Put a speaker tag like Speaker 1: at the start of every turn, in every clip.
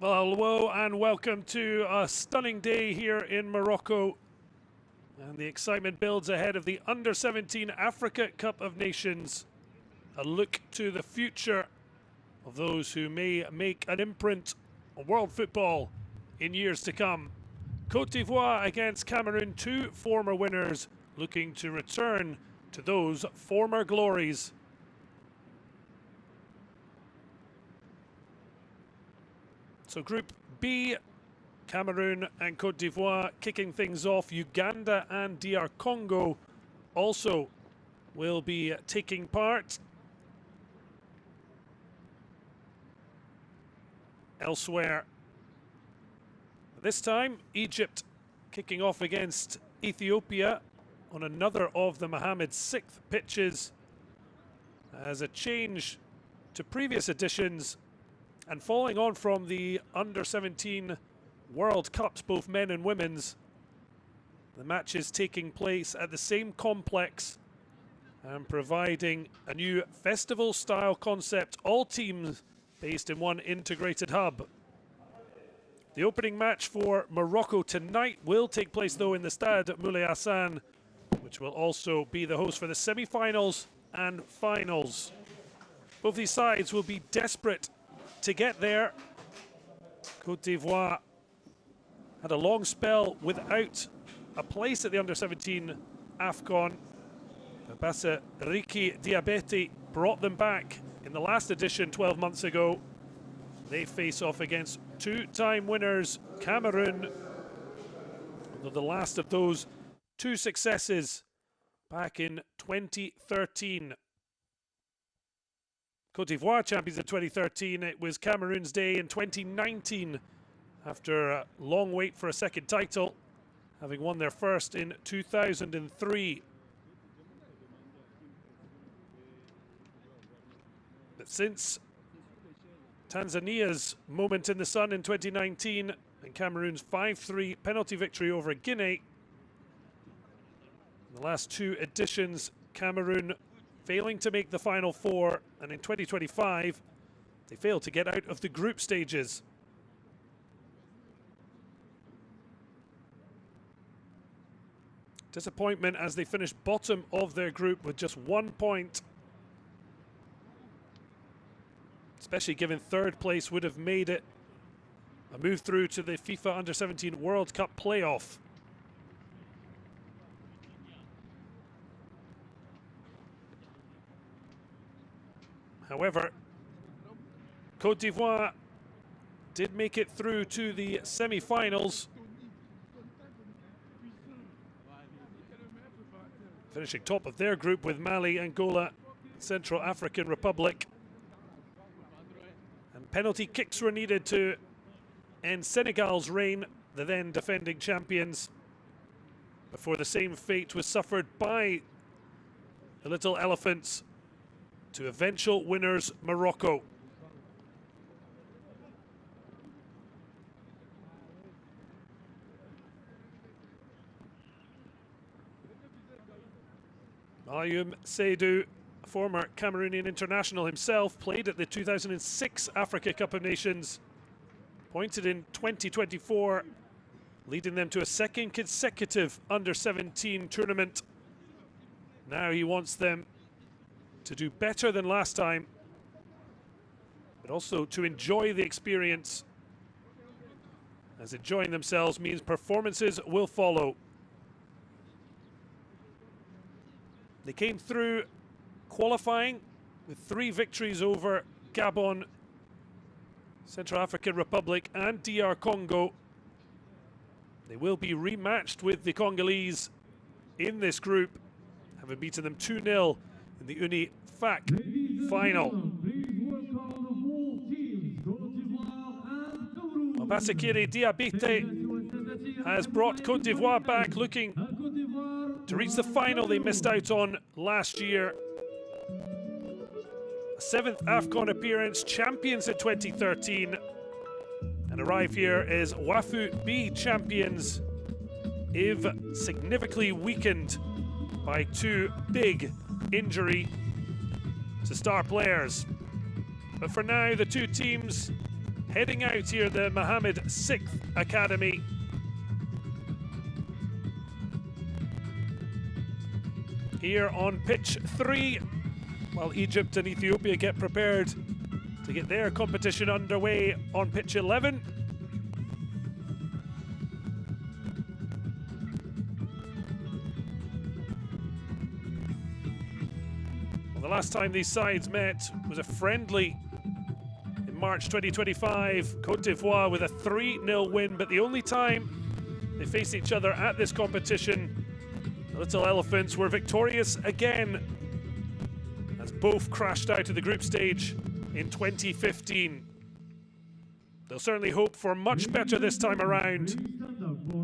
Speaker 1: Hello and welcome to a stunning day here in Morocco. And the excitement builds ahead of the Under-17 Africa Cup of Nations. A look to the future of those who may make an imprint on world football in years to come. Côte d'Ivoire against Cameroon, two former winners looking to return to those former glories. So Group B, Cameroon and Côte d'Ivoire kicking things off. Uganda and DR Congo also will be taking part. Elsewhere, this time Egypt kicking off against Ethiopia on another of the Mohammed's sixth pitches. As a change to previous editions, and following on from the Under-17 World Cups, both men and women's, the match is taking place at the same complex and providing a new festival-style concept, all teams based in one integrated hub. The opening match for Morocco tonight will take place, though, in the Stade Moulay Hassan, which will also be the host for the semi-finals and finals. Both these sides will be desperate to get there. Côte d'Ivoire had a long spell without a place at the Under-17 AFCON. Bassa Riki Diabete brought them back in the last edition 12 months ago. They face off against two-time winners Cameroon, although the last of those two successes back in 2013. Côte d'Ivoire champions in 2013, it was Cameroon's day in 2019 after a long wait for a second title, having won their first in 2003. But since Tanzania's moment in the sun in 2019 and Cameroon's 5-3 penalty victory over Guinea, in the last two editions, Cameroon failing to make the Final Four, and in 2025, they failed to get out of the group stages. Disappointment as they finished bottom of their group with just 1 point. Especially given third place would have made it a move through to the FIFA Under-17 World Cup playoff. However, Côte d'Ivoire did make it through to the semi-finals, finishing top of their group with Mali, Angola, Central African Republic. And penalty kicks were needed to end Senegal's reign, the then defending champions, before the same fate was suffered by the Little Elephants to eventual winners Morocco. Mayoum Seydou, a former Cameroonian international himself, played at the 2006 Africa Cup of Nations, appointed in 2024, leading them to a second consecutive Under-17 tournament. Now he wants them to do better than last time, but also to enjoy the experience, as enjoying themselves means performances will follow. They came through qualifying with 3 victories over Gabon, Central African Republic and DR Congo. They will be rematched with the Congolese in this group, having beaten them 2-0 in the UNIFAC final. Bassakiri Diabete has brought Côte d'Ivoire back, looking to reach the final they missed out on last year. A 7th AFCON appearance, champions in 2013, and arrive here as WAFU B champions, if significantly weakened by 2 big injury to star players. But for now, the two teams heading out here, the Mohammed VI Academy. Here on pitch 3, while Egypt and Ethiopia get prepared to get their competition underway on pitch 11. Well, the last time these sides met was a friendly in March 2025, Côte d'Ivoire with a 3-0 win, but the only time they faced each other at this competition, the Little Elephants were victorious again as both crashed out of the group stage in 2015. They'll certainly hope for much better this time around.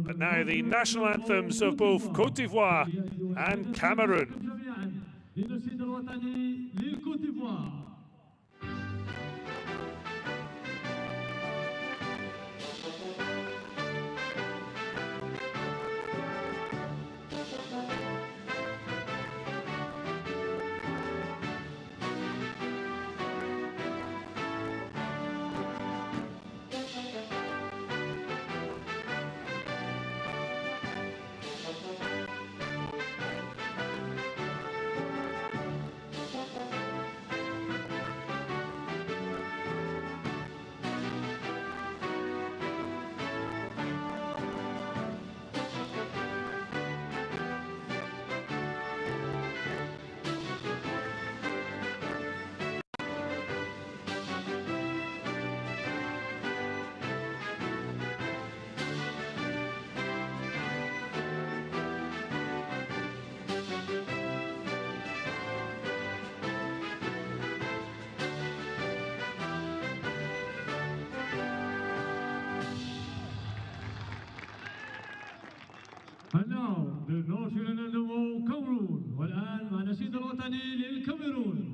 Speaker 1: But now the national anthems of both Côte d'Ivoire and Cameroon.
Speaker 2: اليوم للناشئين النمو كاميرون، والآن مع نشيد الوطني للكاميرون.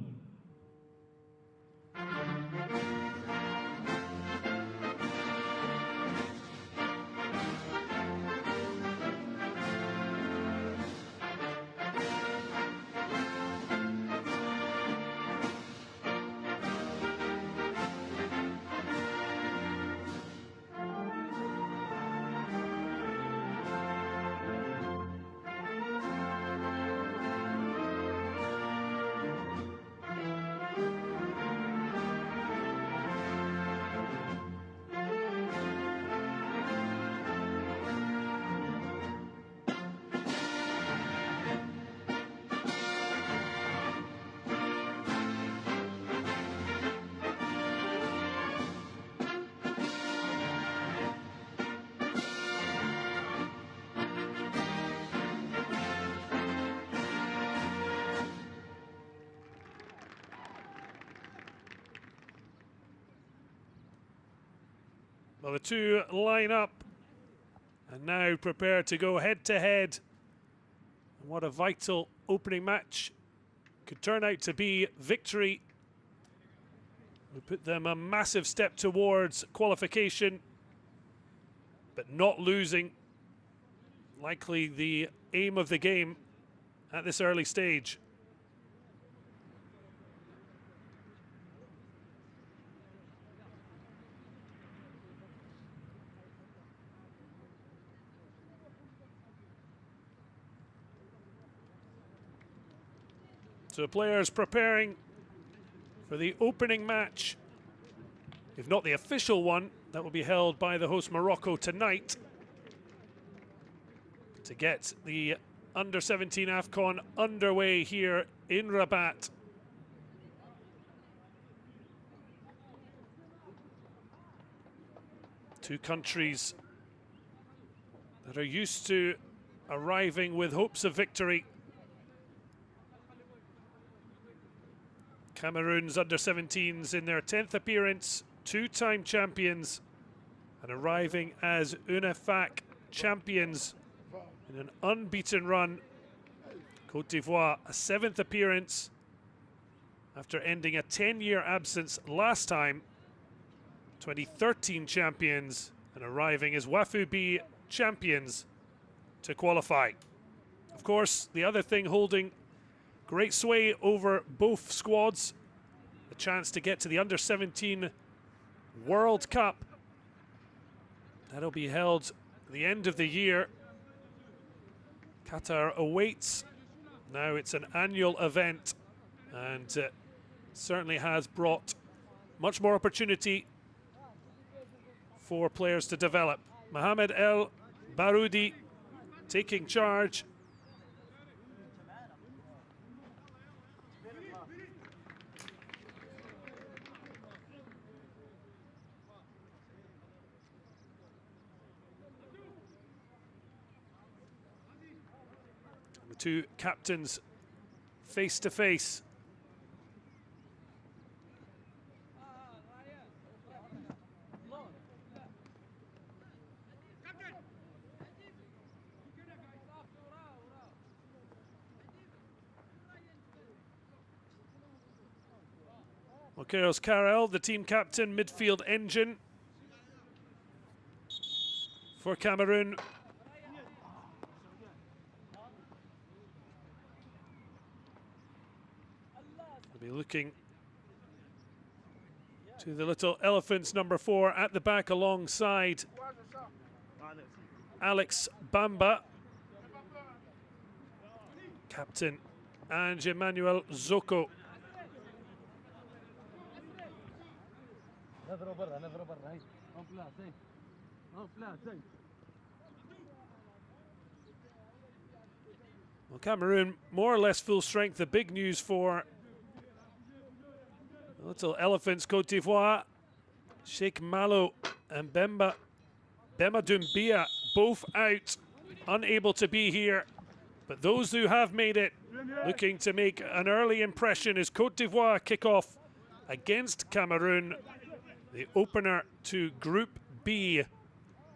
Speaker 1: Well, the two line up and now prepare to go head-to-head. What a vital opening match could turn out to be. Victory would put them a massive step towards qualification, but not losing, likely the aim of the game at this early stage. So players preparing for the opening match, if not the official one, that will be held by the host Morocco tonight, to get the Under-17 AFCON underway here in Rabat. Two countries that are used to arriving with hopes of victory. Cameroon's Under-17s in their 10th appearance, two-time champions, and arriving as UNIFAC champions in an unbeaten run. Côte d'Ivoire, a 7th appearance after ending a 10-year absence last time. 2013 champions and arriving as Wafu B champions to qualify. Of course, the other thing holding great sway over both squads, the chance to get to the Under-17 World Cup. That'll be held at the end of the year. Qatar awaits. Now it's an annual event and certainly has brought much more opportunity for players to develop. Mohamed El Baroudi taking charge. The two captains face to face. Carlos Carrel, the team captain, midfield engine for Cameroon. We'll be looking to the little elephants, number 4 at the back alongside Alex Bamba, captain, and Emmanuel Zoko. Well, Cameroon more or less full strength. The big news for the little elephants, Côte d'Ivoire, Sheikh Malo and Bemba Doumbia both out, unable to be here. But those who have made it, looking to make an early impression, is Côte d'Ivoire kick off against Cameroon, the opener to Group B.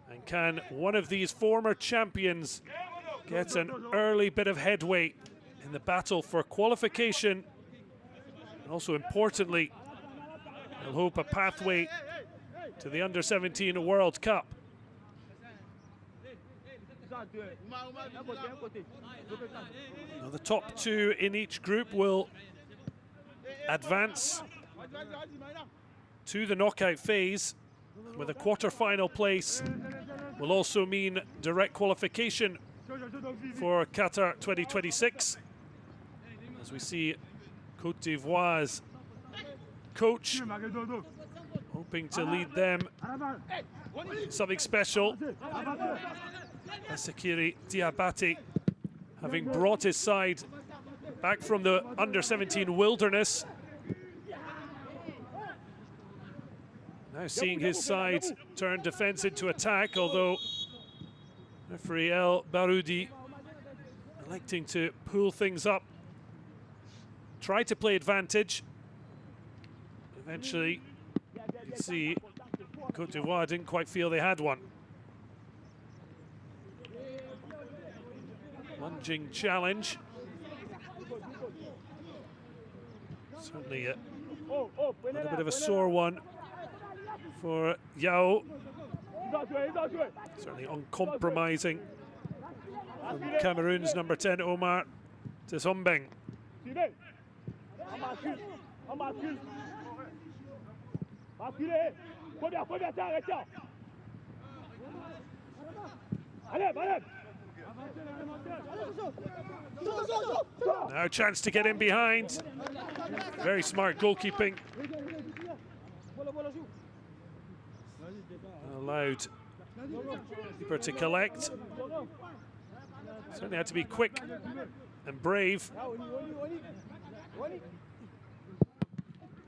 Speaker 1: And can one of these former champions get an early bit of headway in the battle for qualification? And also importantly, they'll hope a pathway to the Under-17 World Cup. Now the top 2 in each group will advance to the knockout phase, with a quarter-final place will also mean direct qualification for Qatar 2026. As we see Côte d'Ivoire's coach hoping to lead them something special. Asakiri Diabate, having brought his side back from the Under-17 wilderness, now seeing his side turn defense into attack, although referee El Baroudi electing to pull things up, try to play advantage. Eventually, you can see Côte d'Ivoire didn't quite feel they had one. Lunging challenge. Certainly a little bit of a sore one for Yao. Certainly uncompromising from Cameroon's number 10, Omar Tsombeng. Now a chance to get in behind. Very smart goalkeeping. Allowed keeper to collect. Certainly had to be quick and brave.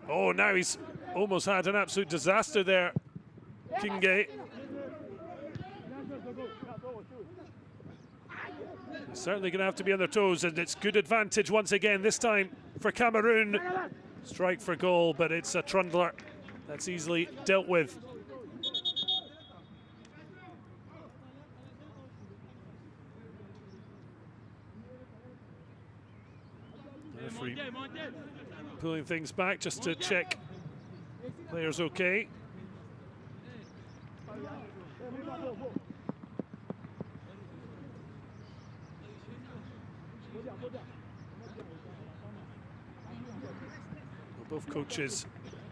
Speaker 1: Oh, now he's almost had an absolute disaster there, Kingay. Certainly going to have to be on their toes, and it's good advantage once again, this time for Cameroon. Strike for goal, but it's a trundler that's easily dealt with. Referee pulling things back just to check players okay. Both coaches,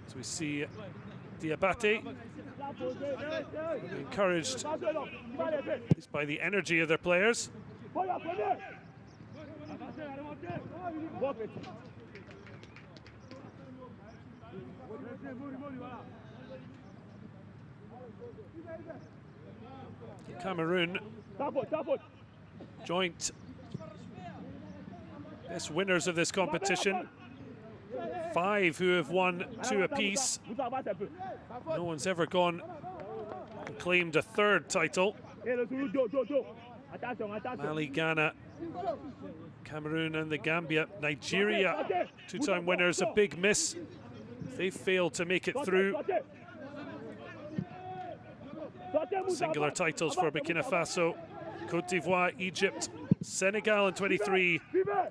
Speaker 1: as we see Diabate, encouraged at least by the energy of their players. Cameroon, joint best winners of this competition. 5 who have won 2 apiece. No one's ever gone and claimed a 3rd title. Mali, Ghana, Cameroon and the Gambia. Nigeria, 2-time winners, a big miss. They failed to make it through. Singular titles for Burkina Faso, Côte d'Ivoire, Egypt, Senegal in 23,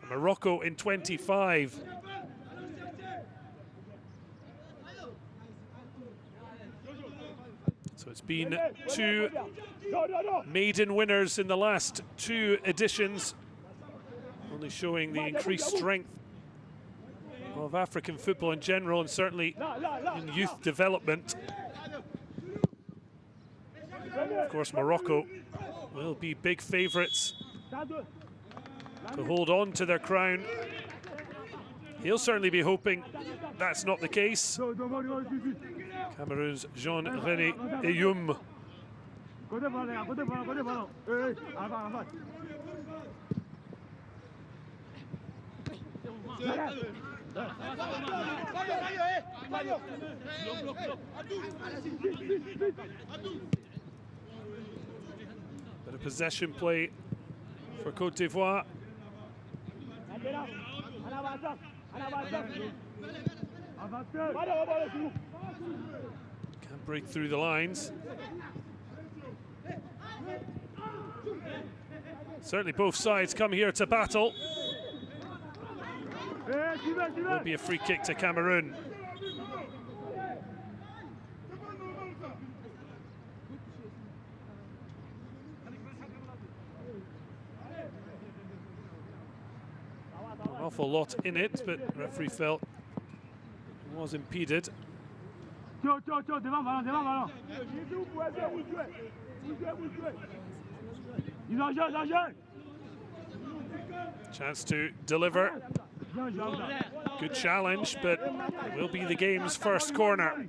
Speaker 1: Morocco in 25. So it's been 2 maiden winners in the last 2 editions, only showing the increased strength of African football in general and certainly in youth development. Of course, Morocco will be big favourites to hold on to their crown. He'll certainly be hoping that's not the case. Cameroon's Jean-René Eyoum. Bit of possession play for Côte d'Ivoire. Can't break through the lines. Certainly both sides come here to battle. Will be a free kick to Cameroon. An awful lot in it, but the referee felt it was impeded. Chance to deliver. Good challenge, but it will be the game's first corner.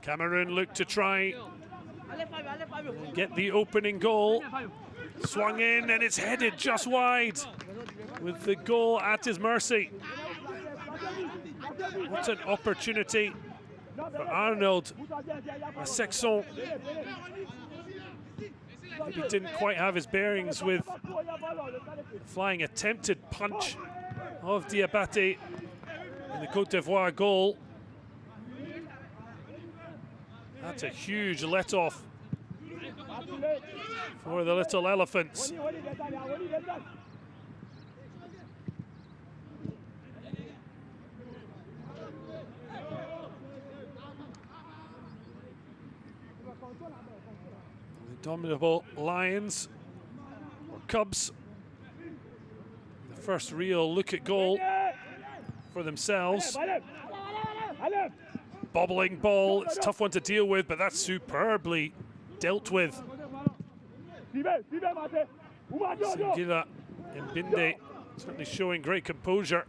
Speaker 1: Cameroon look to try and get the opening goal. Swung in and it's headed just wide with the goal at his mercy. What an opportunity for Arnold Sexton. Maybe didn't quite have his bearings with the flying attempted punch of Diabate in the Côte d'Ivoire goal. That's a huge let-off for the little elephants. The dominable Lions, or Cubs, the first real look at goal for themselves. Bobbling ball, it's a tough one to deal with, but that's superbly dealt with. Singira Mbinde certainly showing great composure.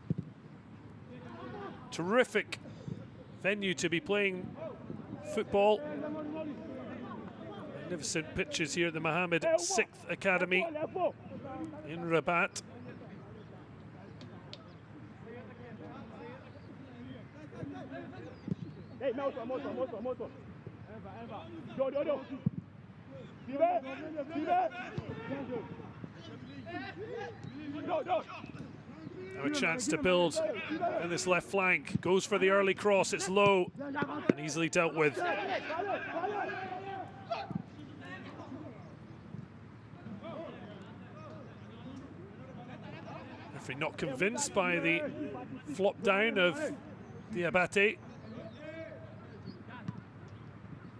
Speaker 1: Terrific venue to be playing football. Magnificent pitches here at the Mohammed VI Academy in Rabat. Now a chance to build in this left flank. Goes for the early cross, it's low and easily dealt with. Referee not convinced by the flop down of Diabate.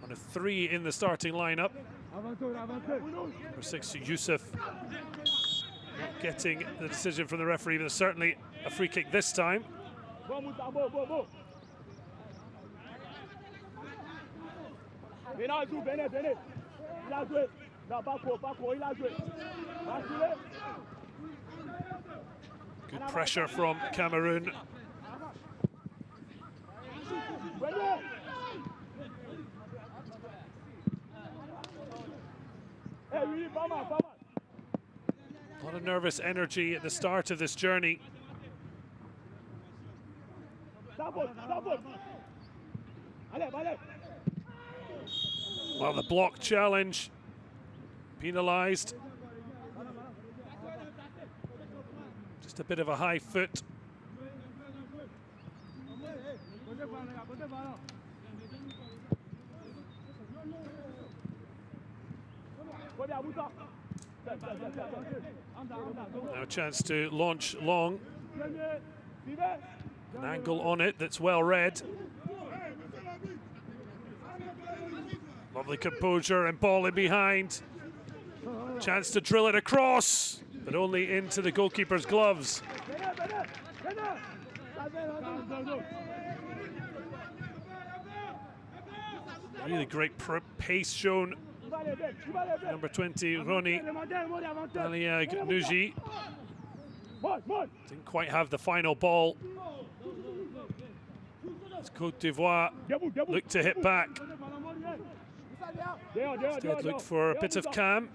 Speaker 1: On a 3 in the starting lineup. Number 6, Youssef, not getting the decision from the referee, but certainly a free kick this time. Good pressure from Cameroon. A lot of nervous energy at the start of this journey. Well, the block challenge penalised. Just a bit of a high foot. Now a chance to launch long. An angle on it that's well read. Lovely composure and ball in behind. Chance to drill it across, but only into the goalkeeper's gloves. Really great pace shown. Number 20, Roni Aliag-Nuji. Didn't quite have the final ball. As Côte d'Ivoire looked to hit back. Instead looked for a bit of calm.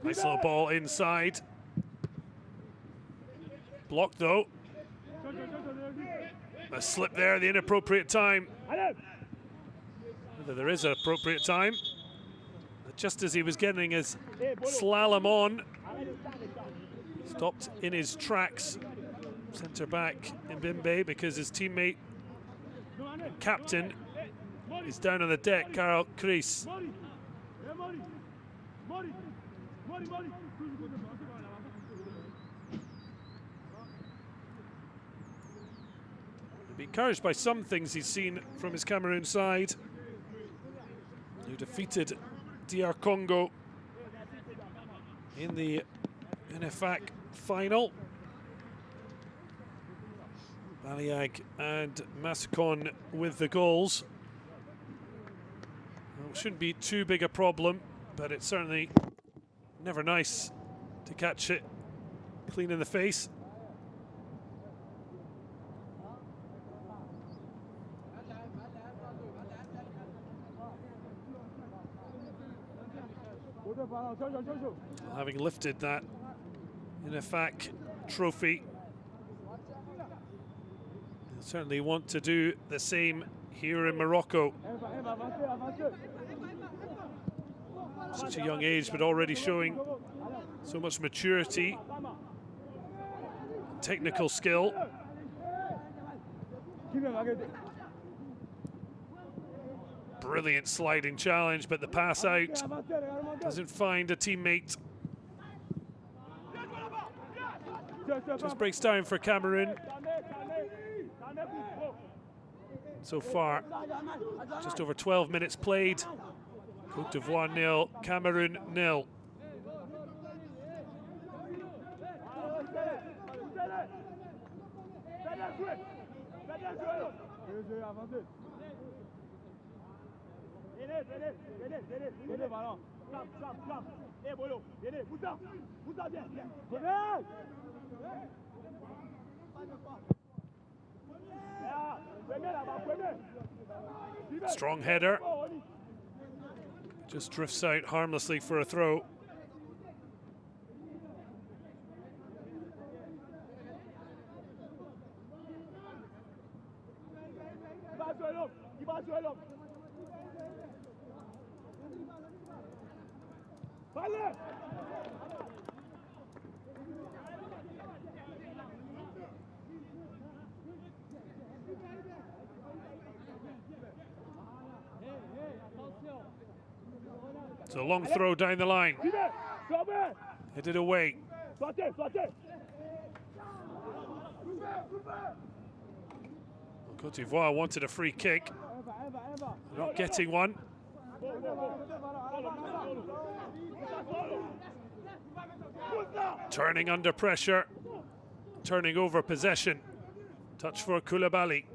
Speaker 1: Nice little ball inside. Blocked though. A slip there at the inappropriate time. Whether there is an appropriate time. Just as he was getting his slalom on, stopped in his tracks. Centre back Mbimbe, because his teammate and captain is down on the deck, Karl Kreis. He'll be encouraged by some things he's seen from his Cameroon side, who defeated DR Congo in the NFAC final. Baliag and Mascon with the goals. Well, it shouldn't be too big a problem, but it's certainly never nice to catch it clean in the face. Having lifted that NFAC trophy, they'll certainly want to do the same here in Morocco. Such a young age, but already showing so much maturity, technical skill. Brilliant sliding challenge, but the pass out doesn't find a teammate. Just breaks down for Cameroon. So far, just over 12 minutes played. Côte d'Ivoire 0, Cameroon 0. Strong header. Just drifts out harmlessly for a throw. It's a long throw down the line. Headed away. Côte d'Ivoire wanted a free kick. Not getting one. Turning under pressure. Turning over possession. Touch for Koulibaly.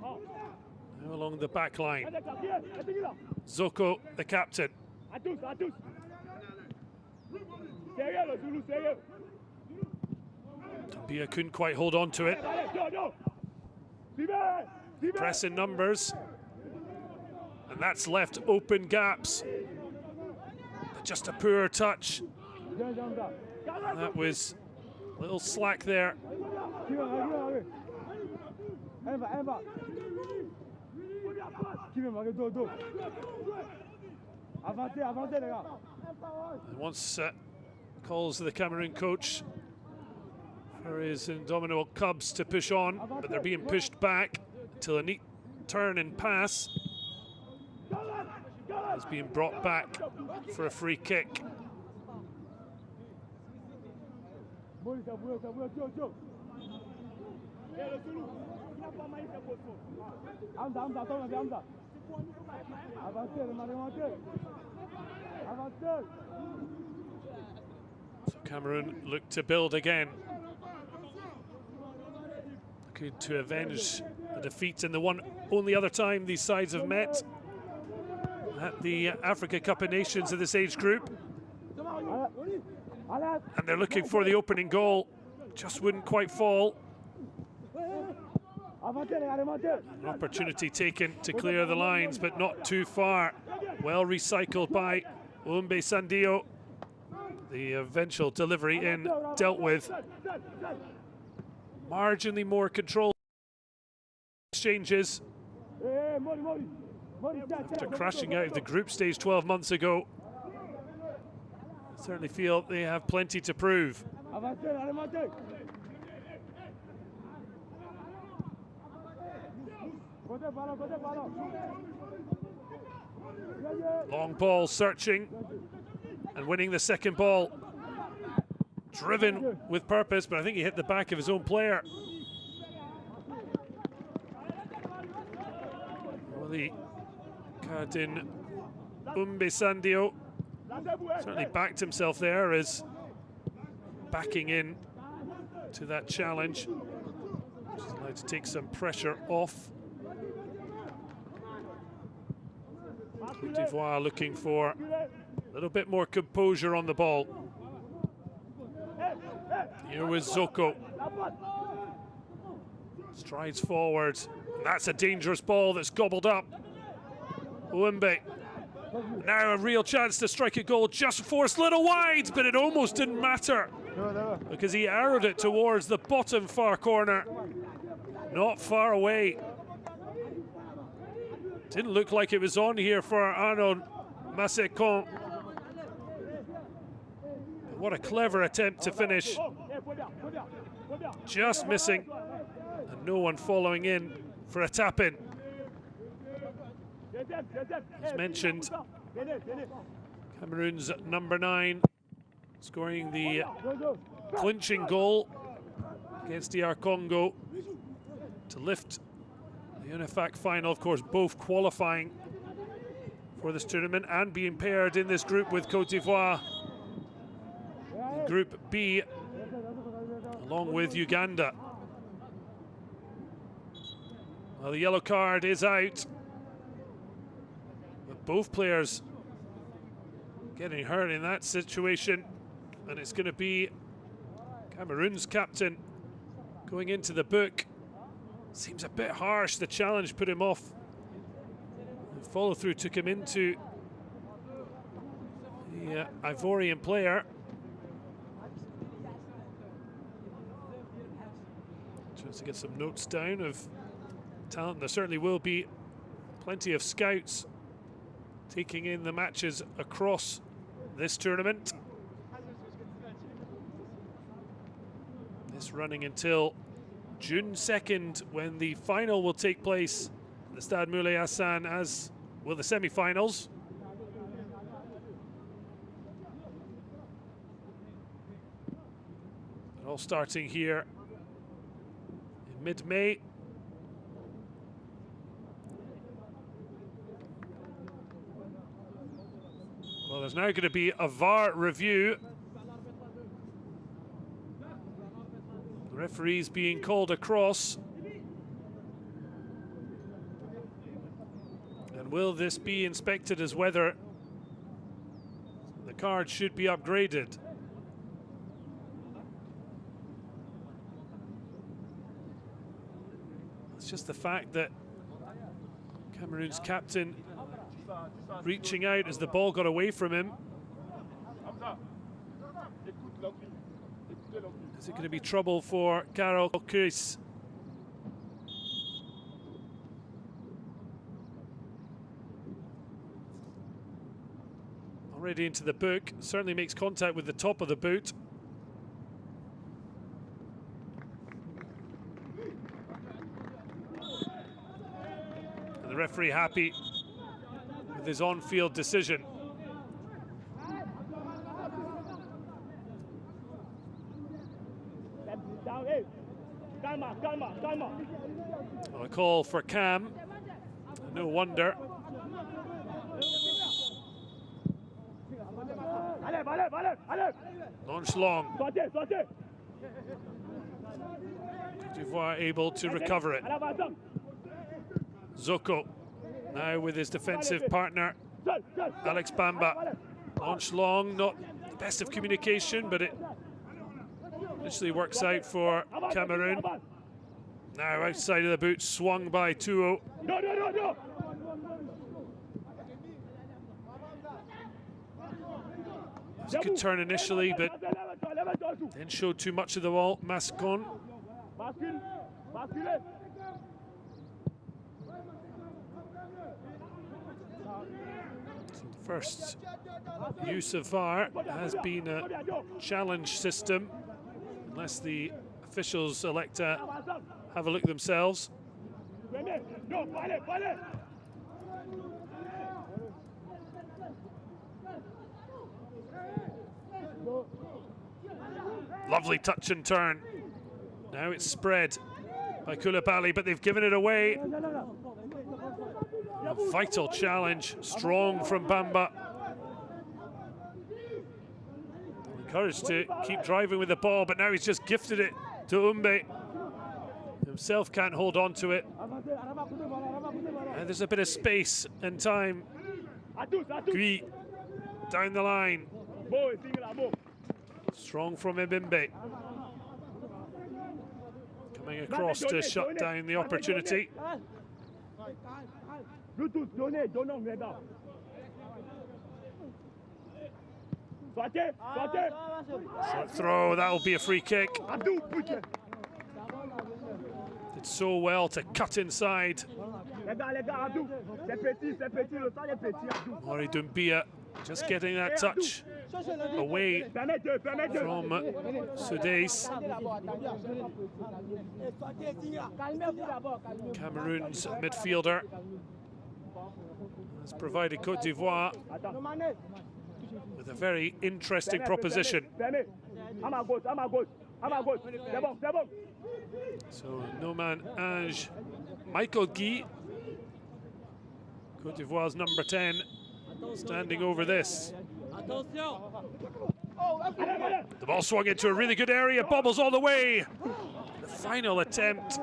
Speaker 1: Now along the back line. Zoko, the captain. Bia couldn't quite hold on to it. Press in numbers. And that's left open gaps. Just a poor touch. That was a little slack there. And once calls the Cameroon coach for his indomitable Cubs to push on, but they're being pushed back till a neat turn and pass is being brought back for a free kick. So Cameroon look to build again. Looking to avenge the defeat in the only other time these sides have met at the Africa Cup of Nations of this age group. And they're looking for the opening goal. Just wouldn't quite fall. An opportunity taken to clear the lines, but not too far. Well recycled by U-17. The eventual delivery in dealt with. Marginally more control. Exchanges. After crashing out of the group stage 12 months ago, I certainly feel they have plenty to prove. Long ball searching and winning the second ball. Driven with purpose, but I think he hit the back of his own player. Well, the Cardin U-17 certainly backed himself there as backing in to that challenge. Just allowed to take some pressure off. Côte d'Ivoire looking for a little bit more composure on the ball. Here was Zoko. Strides forward. And that's a dangerous ball that's gobbled up. Uwembe. Now a real chance to strike a goal, just forced a little wide, but it almost didn't matter because he arrowed it towards the bottom far corner. Not far away. Didn't look like it was on here for Arnaud Massécon. What a clever attempt to finish. Just missing. And no one following in for a tap-in. As mentioned, Cameroon's number 9 scoring the clinching goal against DR Congo to lift the UNIFAC final, of course, both qualifying for this tournament and being paired in this group with Côte d'Ivoire in Group B, along with Uganda. Well, the yellow card is out, but both players getting hurt in that situation, and it's going to be Cameroon's captain going into the book. Seems a bit harsh. The challenge put him off. The follow-through took him into the Ivorian player. Tries to get some notes down of talent. There certainly will be Plenty of scouts taking in the matches across this tournament. This running until June 2nd, when the final will take place at the Stade Moulay Hassan, as will the semi-finals. All starting here in mid-May. Well, there's now going to be a VAR review. The referee's being called across. And will this be inspected as whether the card should be upgraded? It's just the fact that Cameroon's captain reaching out as the ball got away from him. Is it going to be trouble for Carol Chris? Already into the book, certainly makes contact with the top of the boot. And the referee happy with his on-field decision. Well, a call for Cam. No wonder. Launch long. Côte d'Ivoire able to recover it. Zoko now with his defensive partner, Alex Bamba. Launch long, not the best of communication, but it initially works out for Cameroon. Now outside of the boot, swung by Tuo. It was a good turn initially, but didn't show too much of the ball. Mascon. First use of VAR has been a challenge system, unless the officials elect to have a look themselves. Lovely touch and turn. Now it's spread by Koulibaly, but they've given it away. A vital challenge, strong from Bamba. Encouraged to keep driving with the ball, but now he's just gifted it to Umbe. Himself can't hold on to it. And there's a bit of space and time. Gui down the line. Strong from Mbembe. Coming across to shut down the opportunity. Short throw, that'll be a free kick. Did so well to cut inside. Mori Doumbia just getting that touch away from Sudais. Cameroon's midfielder has provided Côte d'Ivoire with a very interesting proposition. So Noman Ange, Michael Guy, Côte d'Ivoire's number 10, standing over this. The ball swung into a really good area, bobbles all the way. The final attempt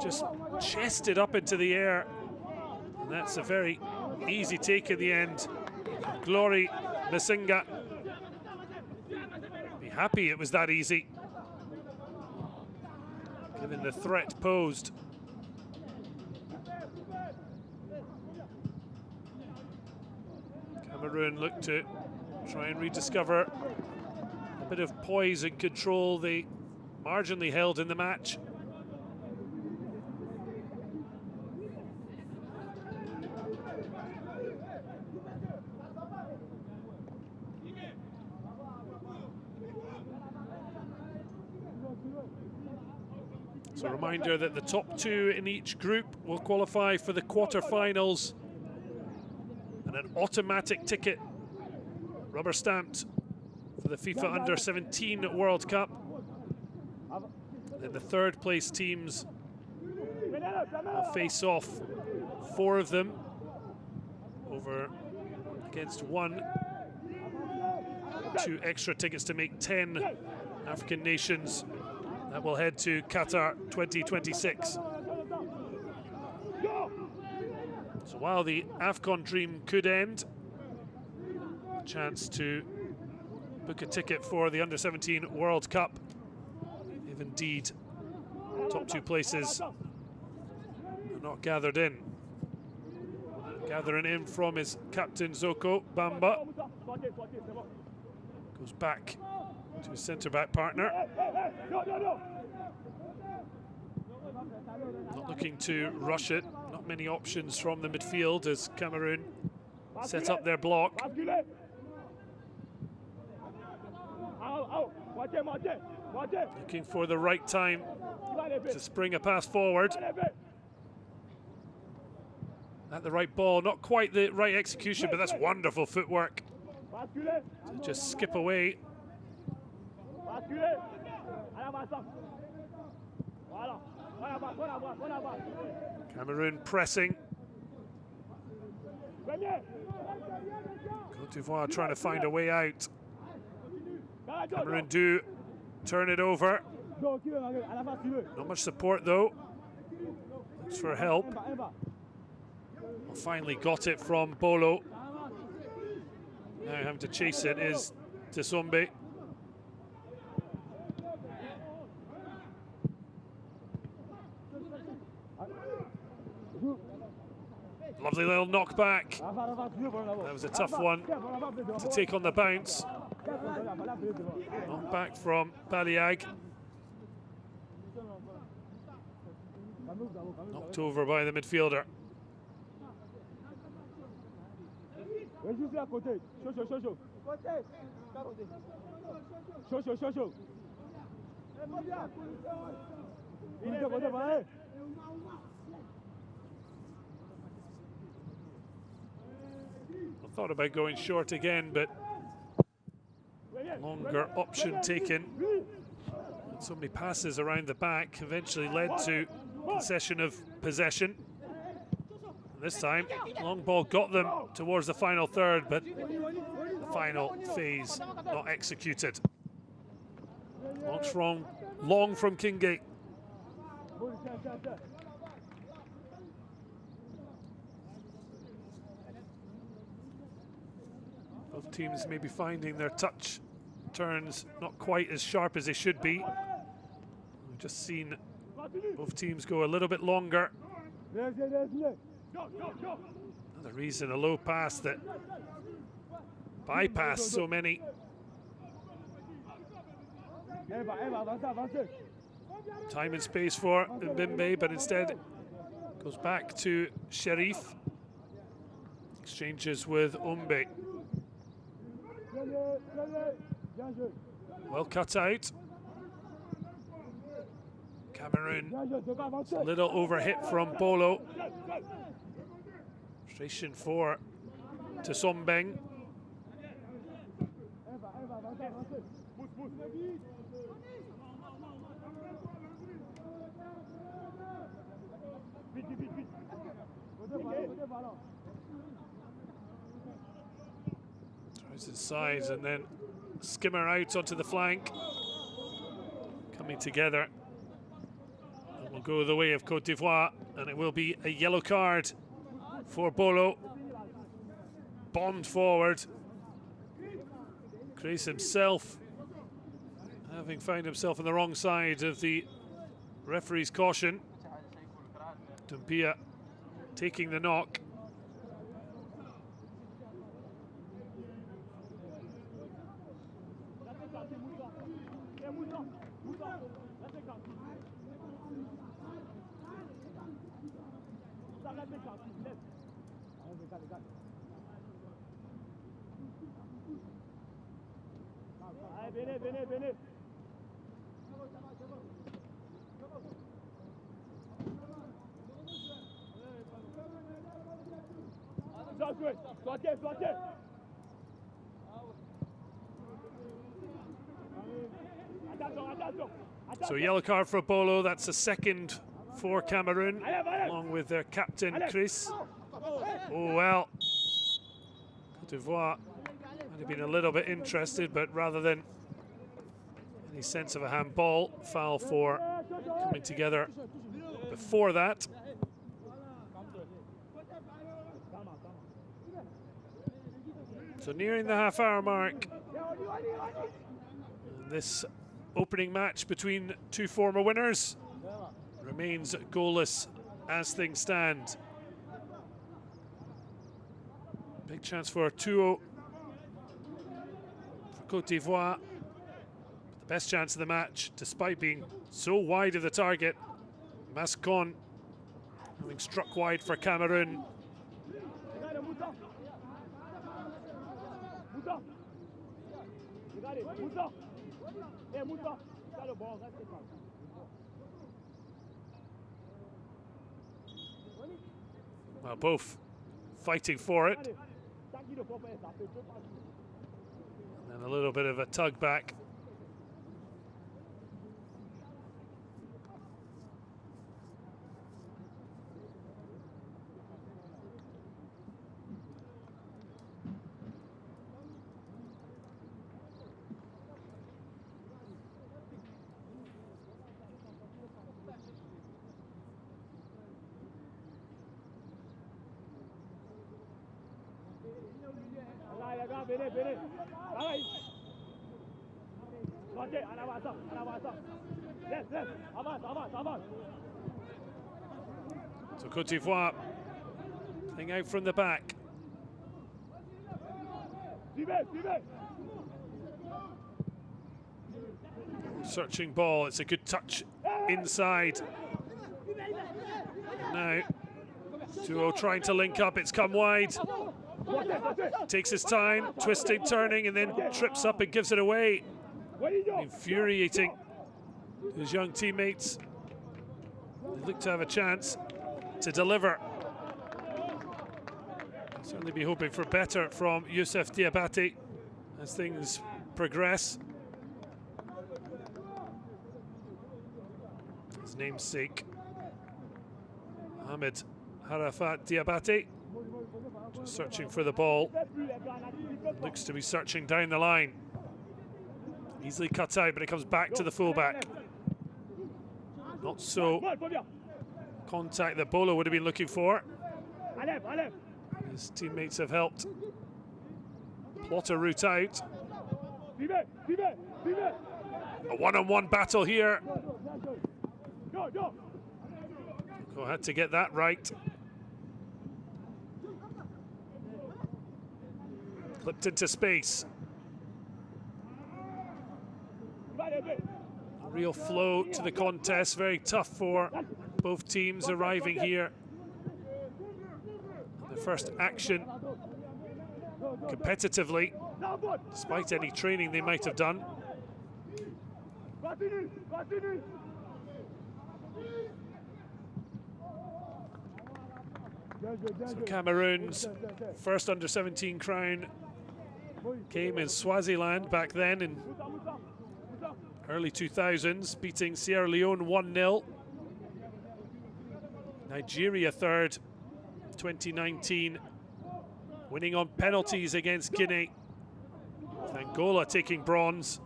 Speaker 1: just chested up into the air. And that's a very easy take in the end. Glory Masinga. Be happy it was that easy, given the threat posed. Cameroon look to try and rediscover a bit of poise and control they marginally held in the match. So a reminder that the top 2 in each group will qualify for the quarter-finals, and an automatic ticket, rubber stamped, for the FIFA Under-17 World Cup. Then the third place teams will face off, 4 of them over against 1. 2 extra tickets to make 10 African nations that will head to Qatar 2026. So while the AFCON dream could end, a chance to book a ticket for the Under-17 World Cup, if indeed top 2 places are not gathered in. Gathering in from his captain Zoko Bamba. Goes back to his centre-back partner. Not looking to rush it. Not many options from the midfield as Cameroon set up their block. Looking for the right time to spring a pass forward. At the right ball, not quite the right execution, but that's wonderful footwork. To just skip away. Cameroon pressing. Côte d'Ivoire trying to find a way out. Cameroon do turn it over. Not much support though. Looks for help. Finally got it from Bolo. Now having to chase it is Tsombe. Lovely little knockback. That was a tough one to take on the bounce. Knockback from Baliag. Knocked over by the midfielder. I thought about going short again, but longer option taken. And so many passes around the back eventually led to concession of possession. And this time, long ball got them towards the final third, but the final phase not executed. Long from Kingate. Both teams may be finding their touch turns not quite as sharp as they should be. We've just seen both teams go a little bit longer. Another reason, a low pass that bypassed so many. Time and space for Mbembe, but instead goes back to Sherif. Exchanges with Umbe. Well cut out. Cameroon, a little overhit from Bolo. Frustration for Tsombeng. Tries his size and then skimmer out onto the flank. Coming together. And will go the way of Côte d'Ivoire, and it will be a yellow card for Bolo. Bombed forward. Grace himself, having found himself on the wrong side of the referee's caution. Dumpia taking the knock. So yellow card for Bolo, that's a second for Cameroon, along with their captain, Chris. Oh well, Côte d'Ivoire might have been a little bit interested, but rather than any sense of a handball, foul for coming together before that. So nearing the half-hour mark, and this opening match between two former winners remains goalless as things stand. Big chance for a 2-0 for Côte d'Ivoire. The best chance of the match, despite being so wide of the target. Mascon having struck wide for Cameroon. Well, both fighting for it. And a little bit of a tug back. So Côte d'Ivoire playing out from the back. Searching ball, it's a good touch inside. Now 2-0 trying to link up, it's come wide. Takes his time, twisting, turning, and then trips up and gives it away. Infuriating his young teammates. They look to have a chance to deliver. Certainly be hoping for better from Youssef Diabaté as things progress. His namesake, Ahmed Harafat Diabaté, just searching for the ball. Looks to be searching down the line. Easily cut out, but it comes back to the fullback. Not so contact that Bolo would have been looking for. His teammates have helped plot a route out. A one-on-one battle here. Go had to get that right. Clipped into space. Real flow to the contest, very tough for both teams arriving here. The first action competitively, despite any training they might have done. So Cameroon's first under-17 crown came in Swaziland back then in early 2000s, beating Sierra Leone 1-0. Nigeria third, 2019, winning on penalties against Guinea. Angola taking bronze.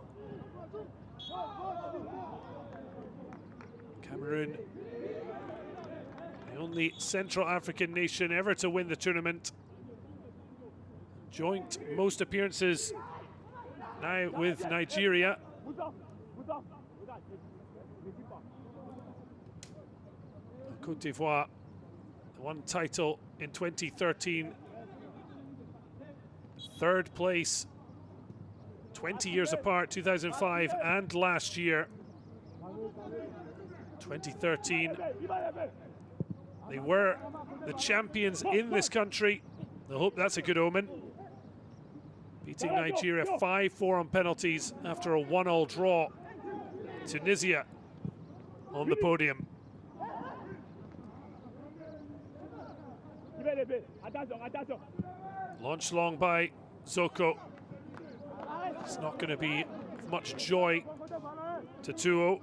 Speaker 1: Cameroon, the only Central African nation ever to win the tournament. Joint most appearances now with Nigeria. Côte d'Ivoire, one title in 2013. Third place, 20 years apart, 2005 and last year. 2013, they were the champions in this country. I hope that's a good omen. Beating Nigeria 5-4 on penalties after a 1-1 draw. Tunisia on the podium. Launched long by Zoko. It's not going to be much joy to 2-0.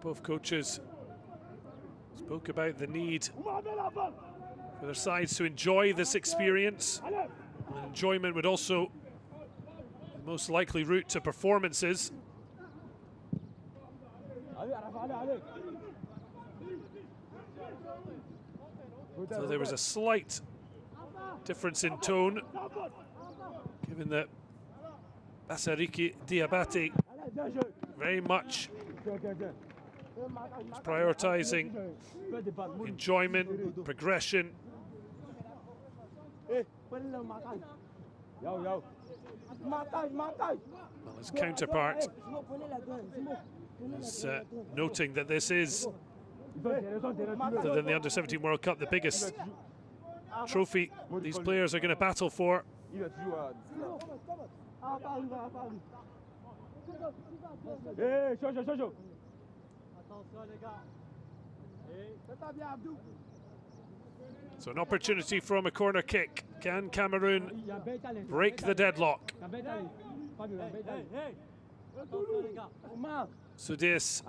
Speaker 1: Both coaches spoke about the need for their sides to enjoy this experience. And enjoyment would also be the most likely route to performances. So there was a slight difference in tone, given that Basariki Diabate very much was prioritising enjoyment, progression. Well, his counterpart is noting that this is, other than the Under-17 World Cup, the biggest trophy these players are going to battle for. So an opportunity from a corner kick. Can Cameroon break the deadlock? Soudis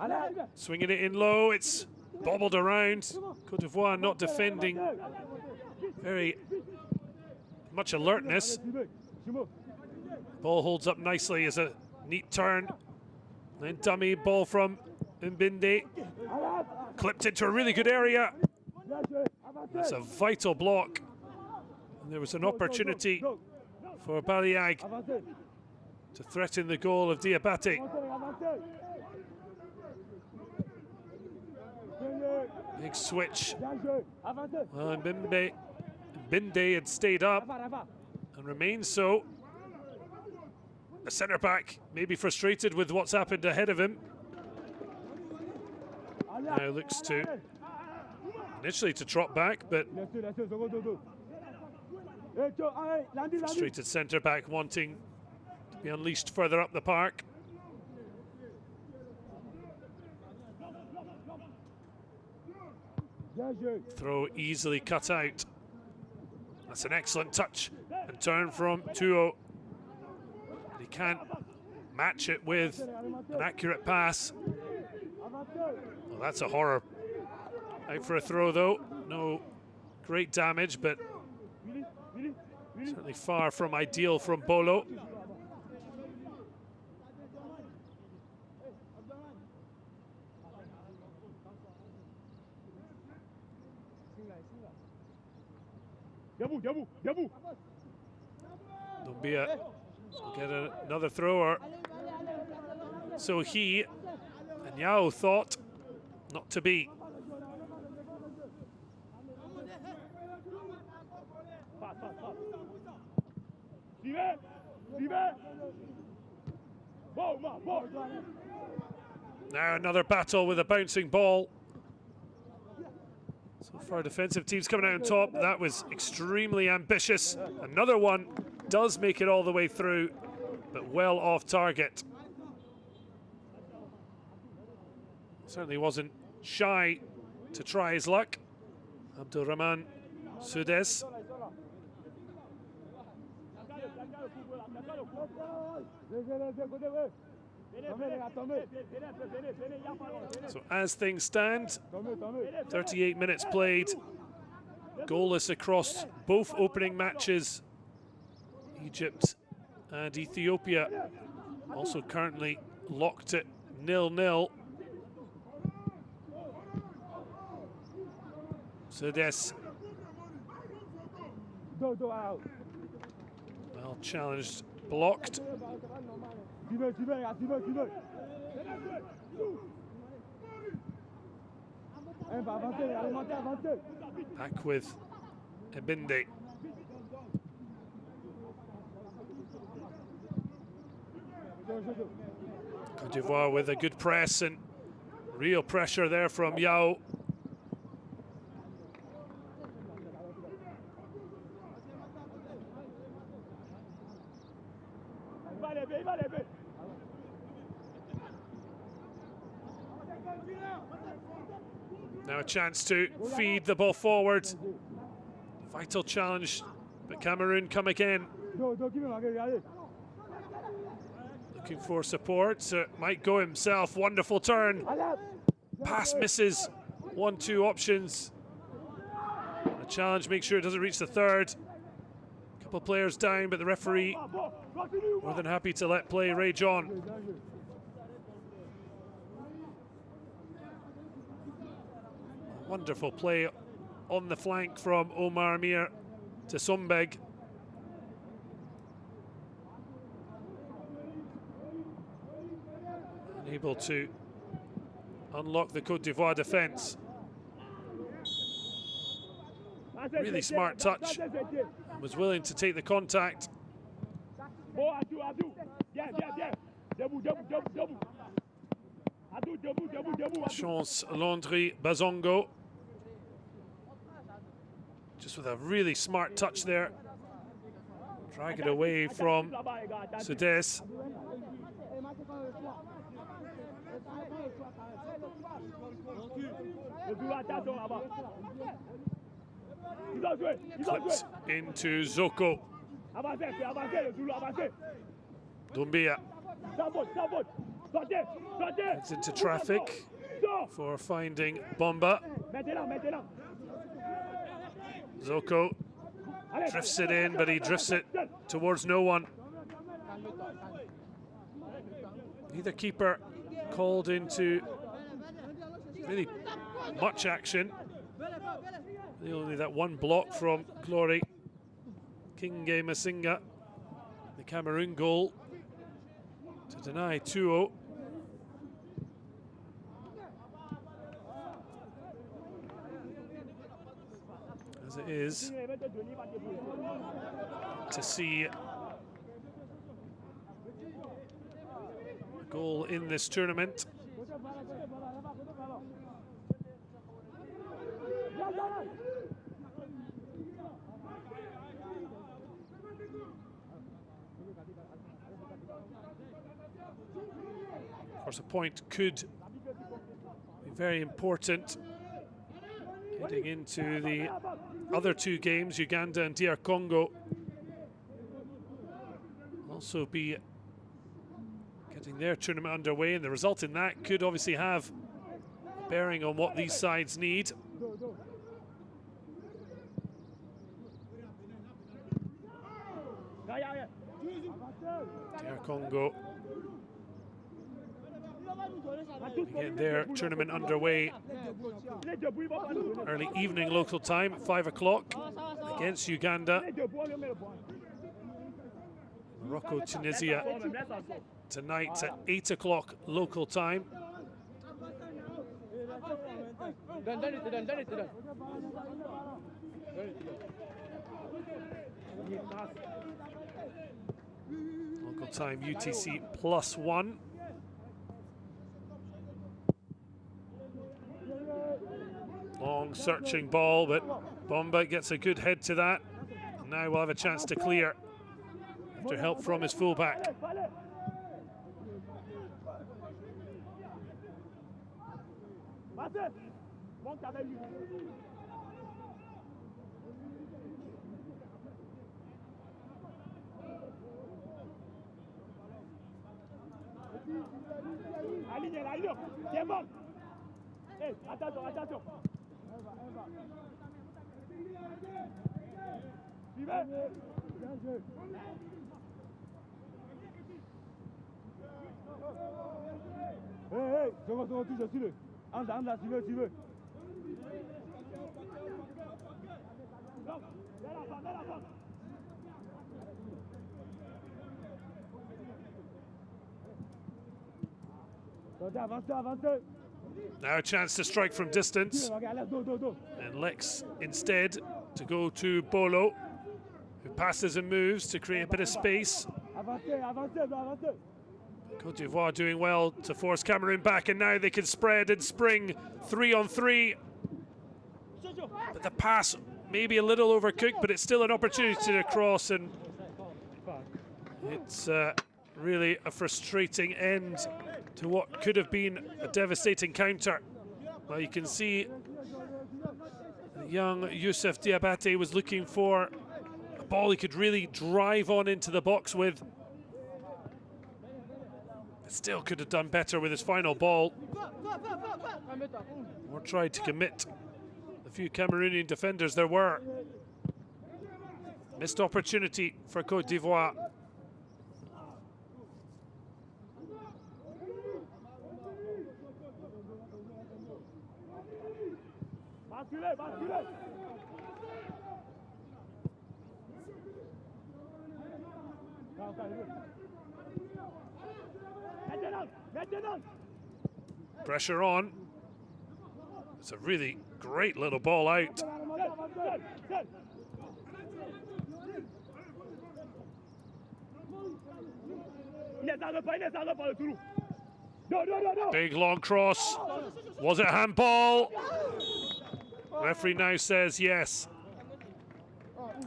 Speaker 1: swinging it in low. It's bobbled around. Côte d'Ivoire not defending very much alertness. Ball holds up nicely as a neat turn. Then dummy ball from Mbinde. Clipped into a really good area. That's a vital block. And there was an opportunity for Baliag to threaten the goal of Diabate. Big switch. Well, Mbinde had stayed up and remains so. The centre-back may be frustrated with what's happened ahead of him. Now looks to initially to trot back, but frustrated centre-back wanting to be unleashed further up the park. Throw easily cut out. That's an excellent touch and turn from Tuo. He can't match it with an accurate pass. Well, that's a horror. Out for a throw though. No great damage, but certainly far from ideal from Bolo. Dumbia will get another thrower. So he and Yao thought not to be. Now another battle with a bouncing ball. So far defensive teams coming out on top. That was extremely ambitious. Another one does make it all the way through, but well off target. Certainly wasn't shy to try his luck. Abdulrahman Soudis. So as things stand, 38 minutes played, goalless across both opening matches. Egypt and Ethiopia also currently locked at 0-0. Soudis. Well challenged, blocked. Back with Mbinde. Côte d'Ivoire with a good press and Real pressure there from Yao. Now a chance to feed the ball forward. Vital challenge, but Cameroon come again. Looking for support, might go himself. Wonderful turn. Pass misses. 1-2 options. A challenge, make sure it doesn't reach the third. Couple players down, but the referee more than happy to let play rage on. Wonderful play on the flank from Omar Mir to Sombeg. Able to unlock the Côte d'Ivoire defence. Really smart touch. And was willing to take the contact. Chance Landry Bazongo. Just with a really smart touch there. Drag it away from Sudes. Clips into Zoko. Doumbia. Heads into traffic for finding Bomba. Zoko drifts it in, but he drifts it towards no one. Neither keeper called into really much action. Only that one block from Glory Kinge Masinga, the Cameroon goal, to deny 2-0. As it is, to see a goal in this tournament. Of course, a point could be very important heading into the other two games, Uganda and DR Congo. Also be getting their tournament underway, and the result in that could obviously have bearing on what these sides need. DR Congo get their tournament underway early evening local time at 5 o'clock against Uganda. Morocco, Tunisia tonight at 8 o'clock local time. Local time UTC +1. Long searching ball, but Bomba gets a good head to that. And now we'll have a chance to clear after help from his fullback.
Speaker 3: Hey, je suis le. Anda, tu veux. Avance.
Speaker 1: Now a chance to strike from distance. And Lex instead to go to Bolo, who passes and moves to create a bit of space. Côte d'Ivoire doing well to force Cameroon back, and now they can spread and spring 3-on-3. But the pass may be a little overcooked, but it's still an opportunity to cross, and it's really a frustrating end to what could have been a devastating counter. Well, you can see young Youssef Diabate was looking for a ball he could really drive on into the box with. Still could have done better with his final ball, or tried to commit the few Cameroonian defenders there were. Missed opportunity for Côte d'Ivoire. Pressure on. It's a really great little ball out. Big long cross. Was it handball? Referee now says yes.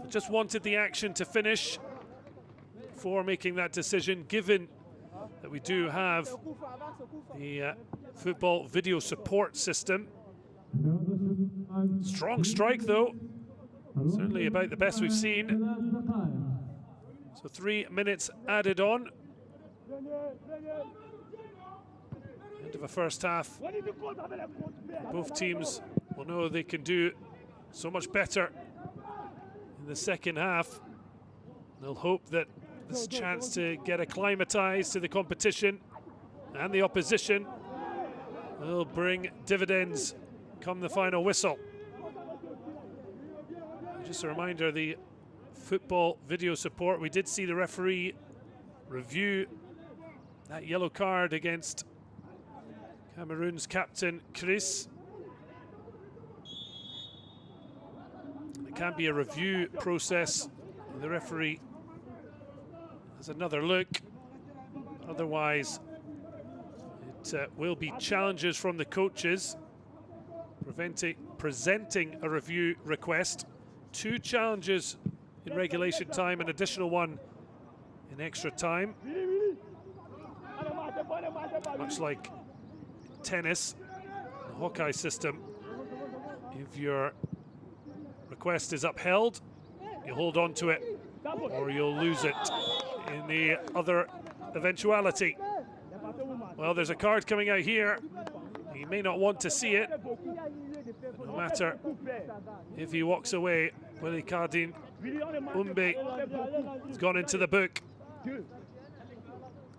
Speaker 1: Just wanted the action to finish before making that decision, given that we do have the football video support system. Strong strike though, certainly about the best we've seen. So 3 minutes added on. End of a first half. Both teams will know they can do so much better in the second half. They'll hope that this chance to get acclimatized to the competition and the opposition will bring dividends come the final whistle. Just a reminder, the football video support, we did see the referee review that yellow card against Cameroon's captain Chris. There can be a review process, and the referee has another look. Otherwise, it will be challenges from the coaches presenting a review request. 2 challenges in regulation time, an additional one in extra time. Much like tennis, the Hawkeye system, if your request is upheld, you hold on to it, or you'll lose it in the other eventuality. Well, there's a card coming out here. He may not want to see it. No matter if he walks away, Willie Cardin Umbe has gone into the book.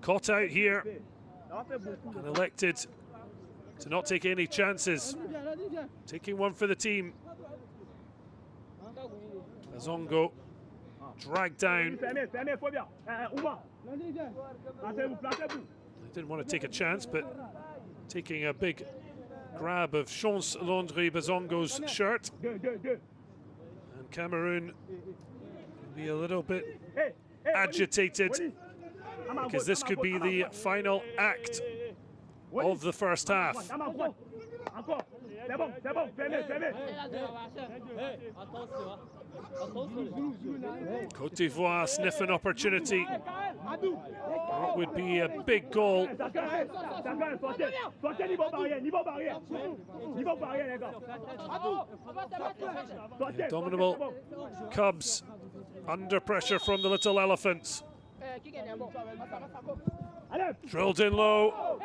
Speaker 1: Caught out here and elected to not take any chances. Taking one for the team. Bazongo dragged down. He didn't want to take a chance, but taking a big grab of Chance Landry Bazongo's shirt. And Cameroon will be a little bit agitated, because this could be the final act of the first half. Côte d'Ivoire sniff an opportunity. What would be a big goal. The indomitable Cubs under pressure from the Little Elephants. Drilled in low.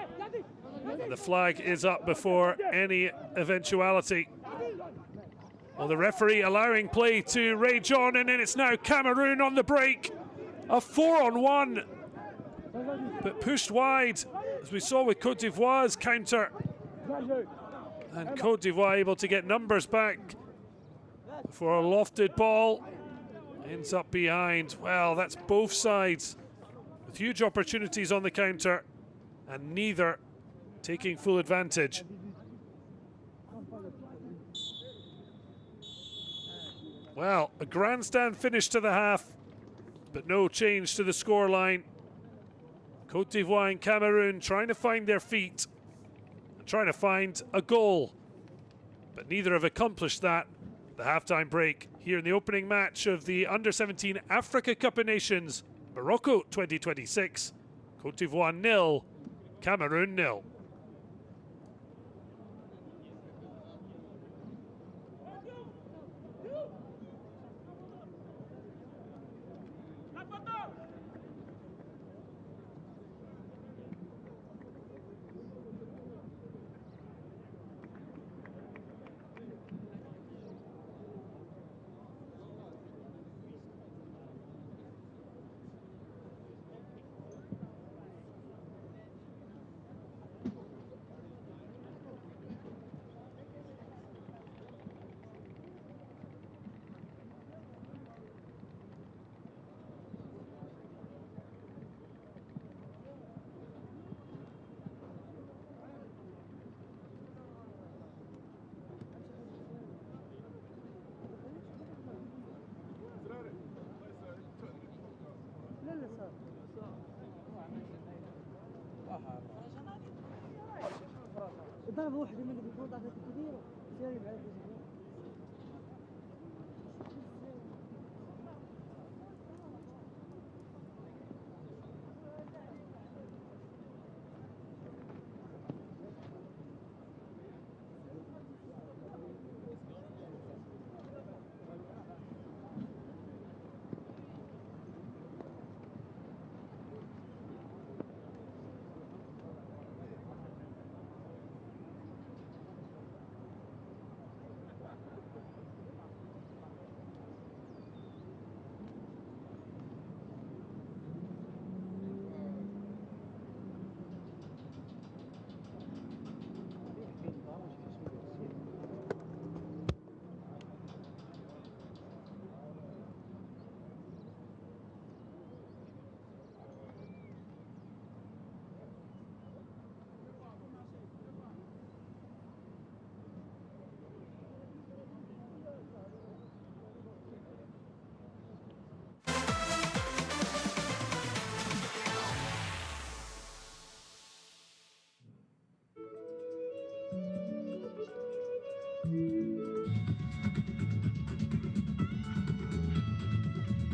Speaker 1: And the flag is up before any eventuality. Well, the referee allowing play to rage on, and then it's now Cameroon on the break. A 4-on-1, but pushed wide, as we saw with Côte d'Ivoire's counter. And Côte d'Ivoire able to get numbers back before a lofted ball ends up behind. Well, that's both sides with huge opportunities on the counter, and neither taking full advantage. Well, a grandstand finish to the half, but no change to the scoreline. Côte d'Ivoire and Cameroon trying to find their feet, and trying to find a goal, but neither have accomplished that. The halftime break here in the opening match of the Under-17 Africa Cup of Nations, Morocco 2026. Côte d'Ivoire 0, Cameroon 0.
Speaker 4: ضربة واحدة من اللي بيكون ضربة كبيرة سيري بعد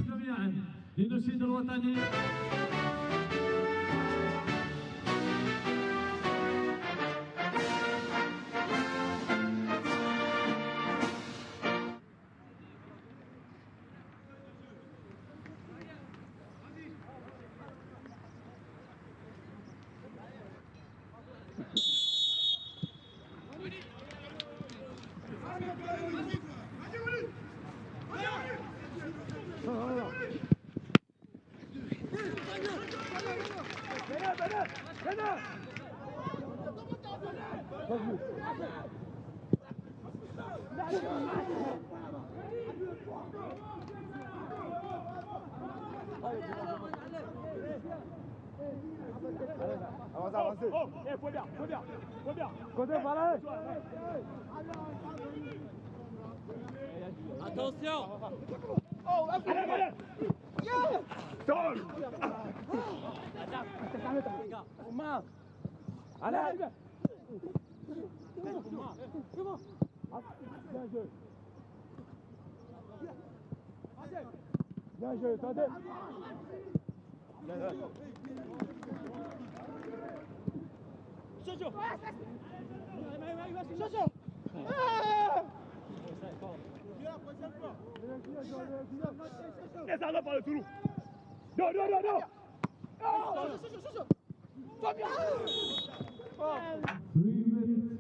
Speaker 2: جميعا لنشيد الوطني.
Speaker 3: Avance, avancez. Oh, faut bien, faut bien, faut bien. Côté, par là.
Speaker 4: Attention.
Speaker 3: Oh, allez, allez. Donne. Allez, allez. Bien joué. Bien joué, tentez. Bien joué. Jojo. Jojo. Laisse-la par le trou. Non, non, non, non. Jojo. Sois bien.
Speaker 2: 3 minutes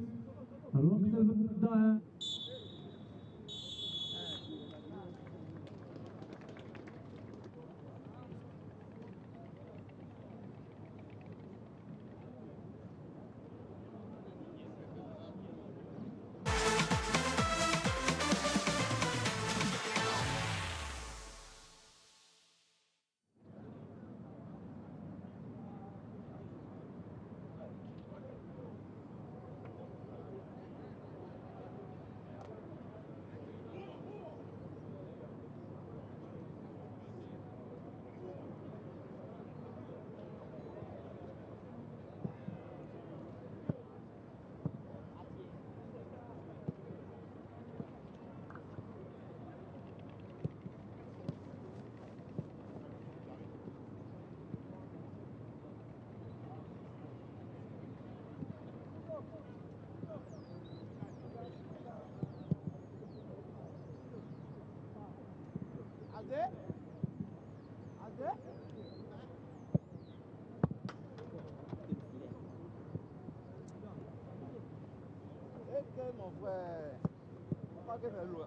Speaker 2: الوقت الضائع.
Speaker 3: Azé? Azé? Et que mon frère, on va faire loin.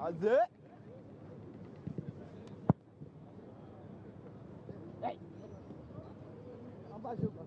Speaker 3: Azé? Hey! En bas, je vois.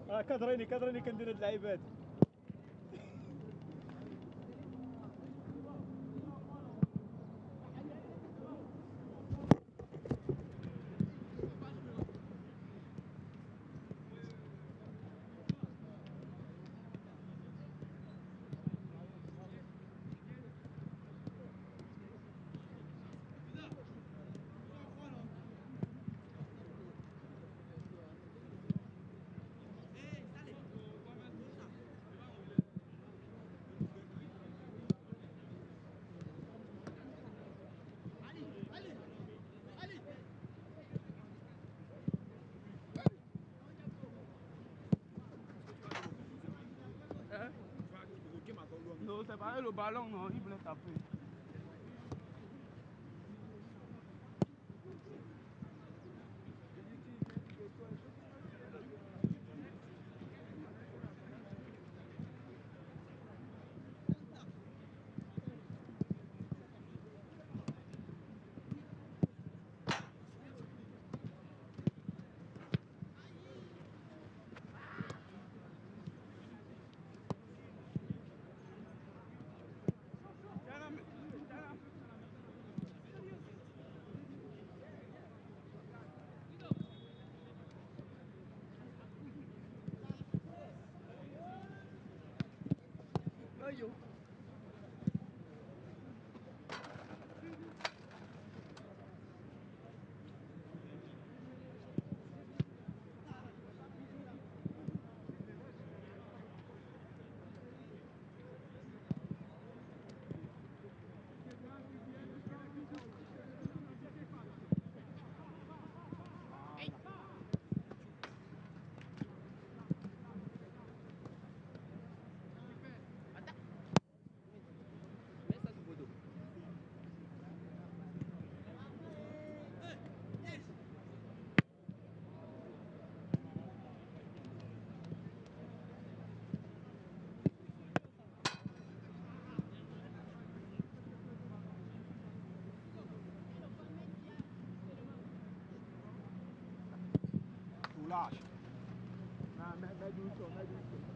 Speaker 3: كدريني كندير هاد اللعيبات.
Speaker 5: Non, c'est pas le ballon, non, il voulait taper. Lâche. Non, mets doucement, mets doucement.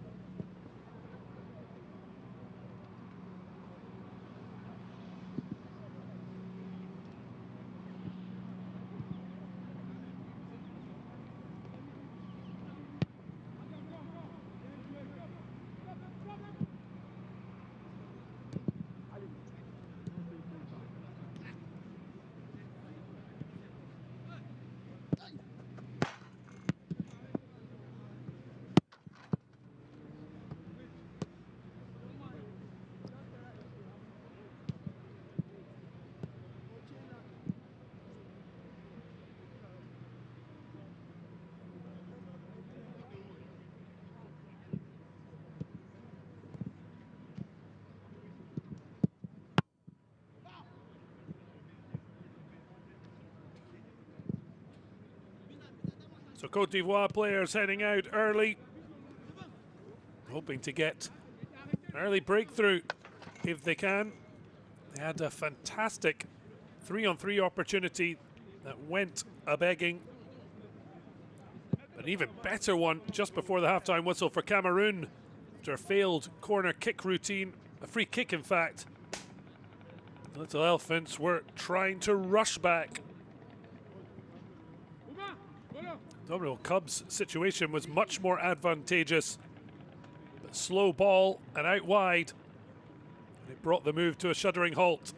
Speaker 1: So Côte d'Ivoire players heading out early, hoping to get an early breakthrough if they can. They had a fantastic 3-on-3 opportunity that went a-begging. An even better one just before the halftime whistle for Cameroon after a failed corner kick routine, a free kick in fact. The Little Elephants were trying to rush back. Domino Cubs' situation was much more advantageous, but slow ball and out wide. It brought the move to a shuddering halt.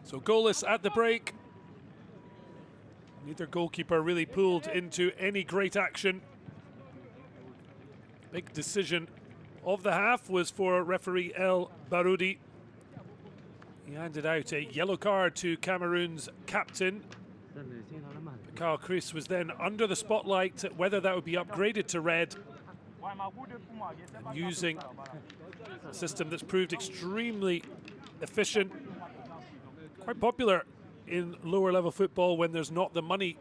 Speaker 1: So goalless at the break. Neither goalkeeper really pulled into any great action. Big decision of the half was for referee El Baroudi. He handed out a yellow card to Cameroon's captain. Carl Chris was then under the spotlight whether that would be upgraded to red. And using a system that's proved extremely efficient, quite popular in lower level football when there's not the money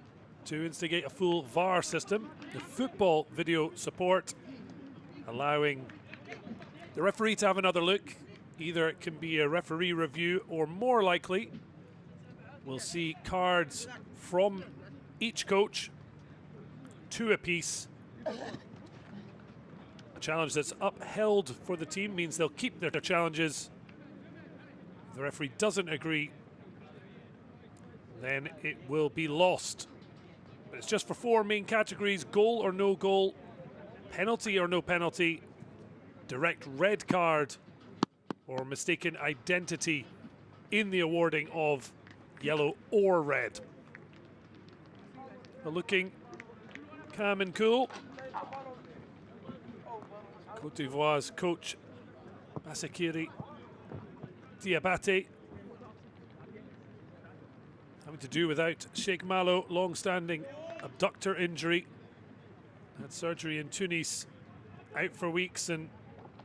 Speaker 1: to instigate a full VAR system. The football video support allowing the referee to have another look. Either it can be a referee review, or more likely we'll see cards from each coach 2 apiece. A challenge that's upheld for the team means they'll keep their challenges. If the referee doesn't agree, then it will be lost. But it's just for 4 main categories: goal or no goal, penalty or no penalty, direct red card, or mistaken identity in the awarding of yellow or red. But looking calm and cool, Côte d'Ivoire's coach Basekiri Diabate, having to do without Sheikh Malo, long-standing abductor injury. Had surgery in Tunis, out for weeks, and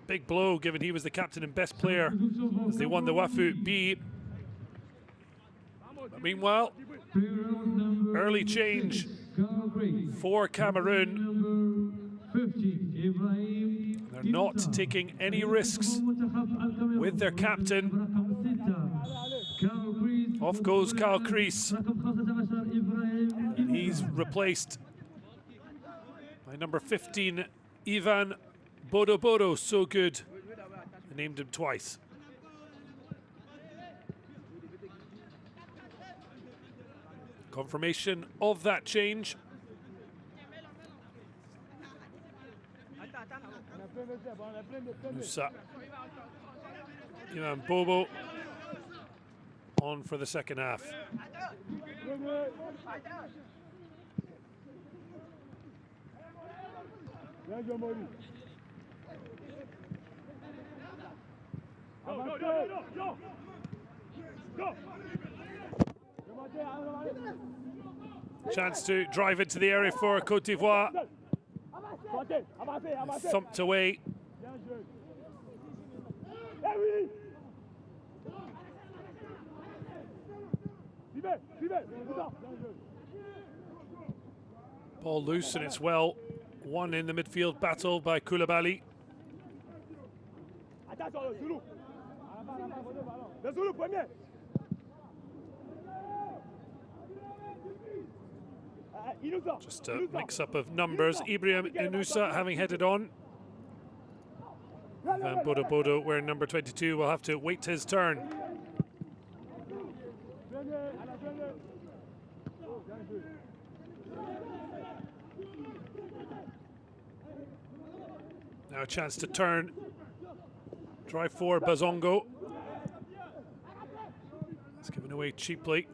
Speaker 1: big blow given he was the captain and best player as they won the Wafu B. But meanwhile, early change for Cameroon. They're not taking any risks with their captain. Off goes Kyle Kreese. He's replaced by number 15, Ivan Bodo. So good, I named him twice. Confirmation of that change. Nusa, Ivan Bobo on for the second half. Chance to drive into the area for Côte d'Ivoire. Thumped away. Ball loose, and it's well won in the midfield battle by Koulibaly. Just a mix-up of numbers. Ibrahim Inusa having headed on. Ivan Bodo, wearing number 22, will have to wait his turn. Now a chance to turn. Drive for Bazongo. It's given away cheaply.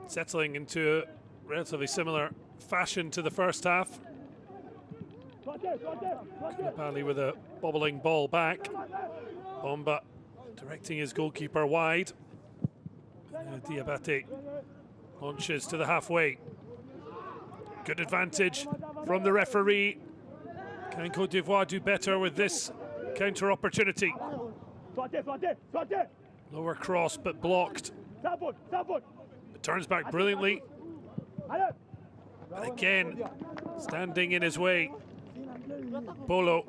Speaker 1: Settling into a relatively similar fashion to the first half. Koulibaly with a bobbling ball back. Bomba directing his goalkeeper wide. Diabate launches to the halfway. Good advantage from the referee. Can Côte d'Ivoire do better with this counter opportunity? Lower cross but blocked. It turns back brilliantly. But again, standing in his way. Bolo.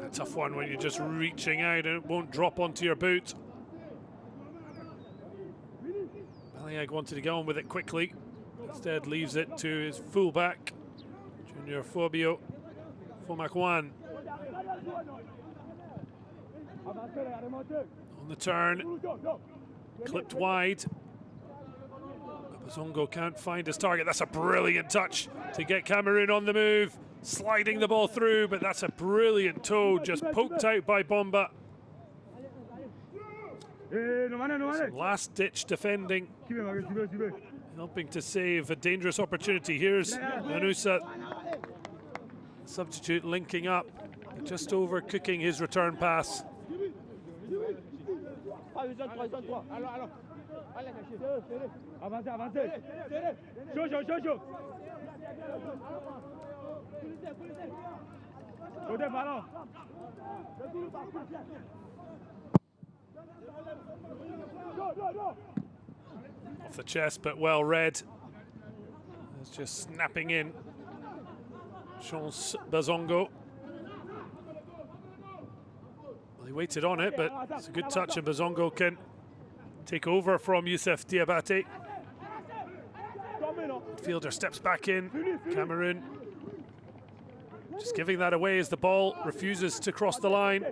Speaker 1: A tough one when you're just reaching out and it won't drop onto your boot. Baliag wanted to go on with it quickly. Instead leaves it to his fullback, Junior Fobio Fomakwan. On the turn, clipped wide. Bazongo can't find his target. That's a brilliant touch to get Cameroon on the move. Sliding the ball through, but that's a brilliant toe, just poked out by Bomba. Some last-ditch defending, helping to save a dangerous opportunity. Here's Manusa, substitute, linking up, just overcooking his return pass. Off the chest, but well read. It's just snapping in. Chance Bazongo. Well, he waited on it, but it's a good touch, and Bazongo can take over from Youssef Diabaté. Fielder steps back in. Cameroon just giving that away as the ball refuses to cross the line.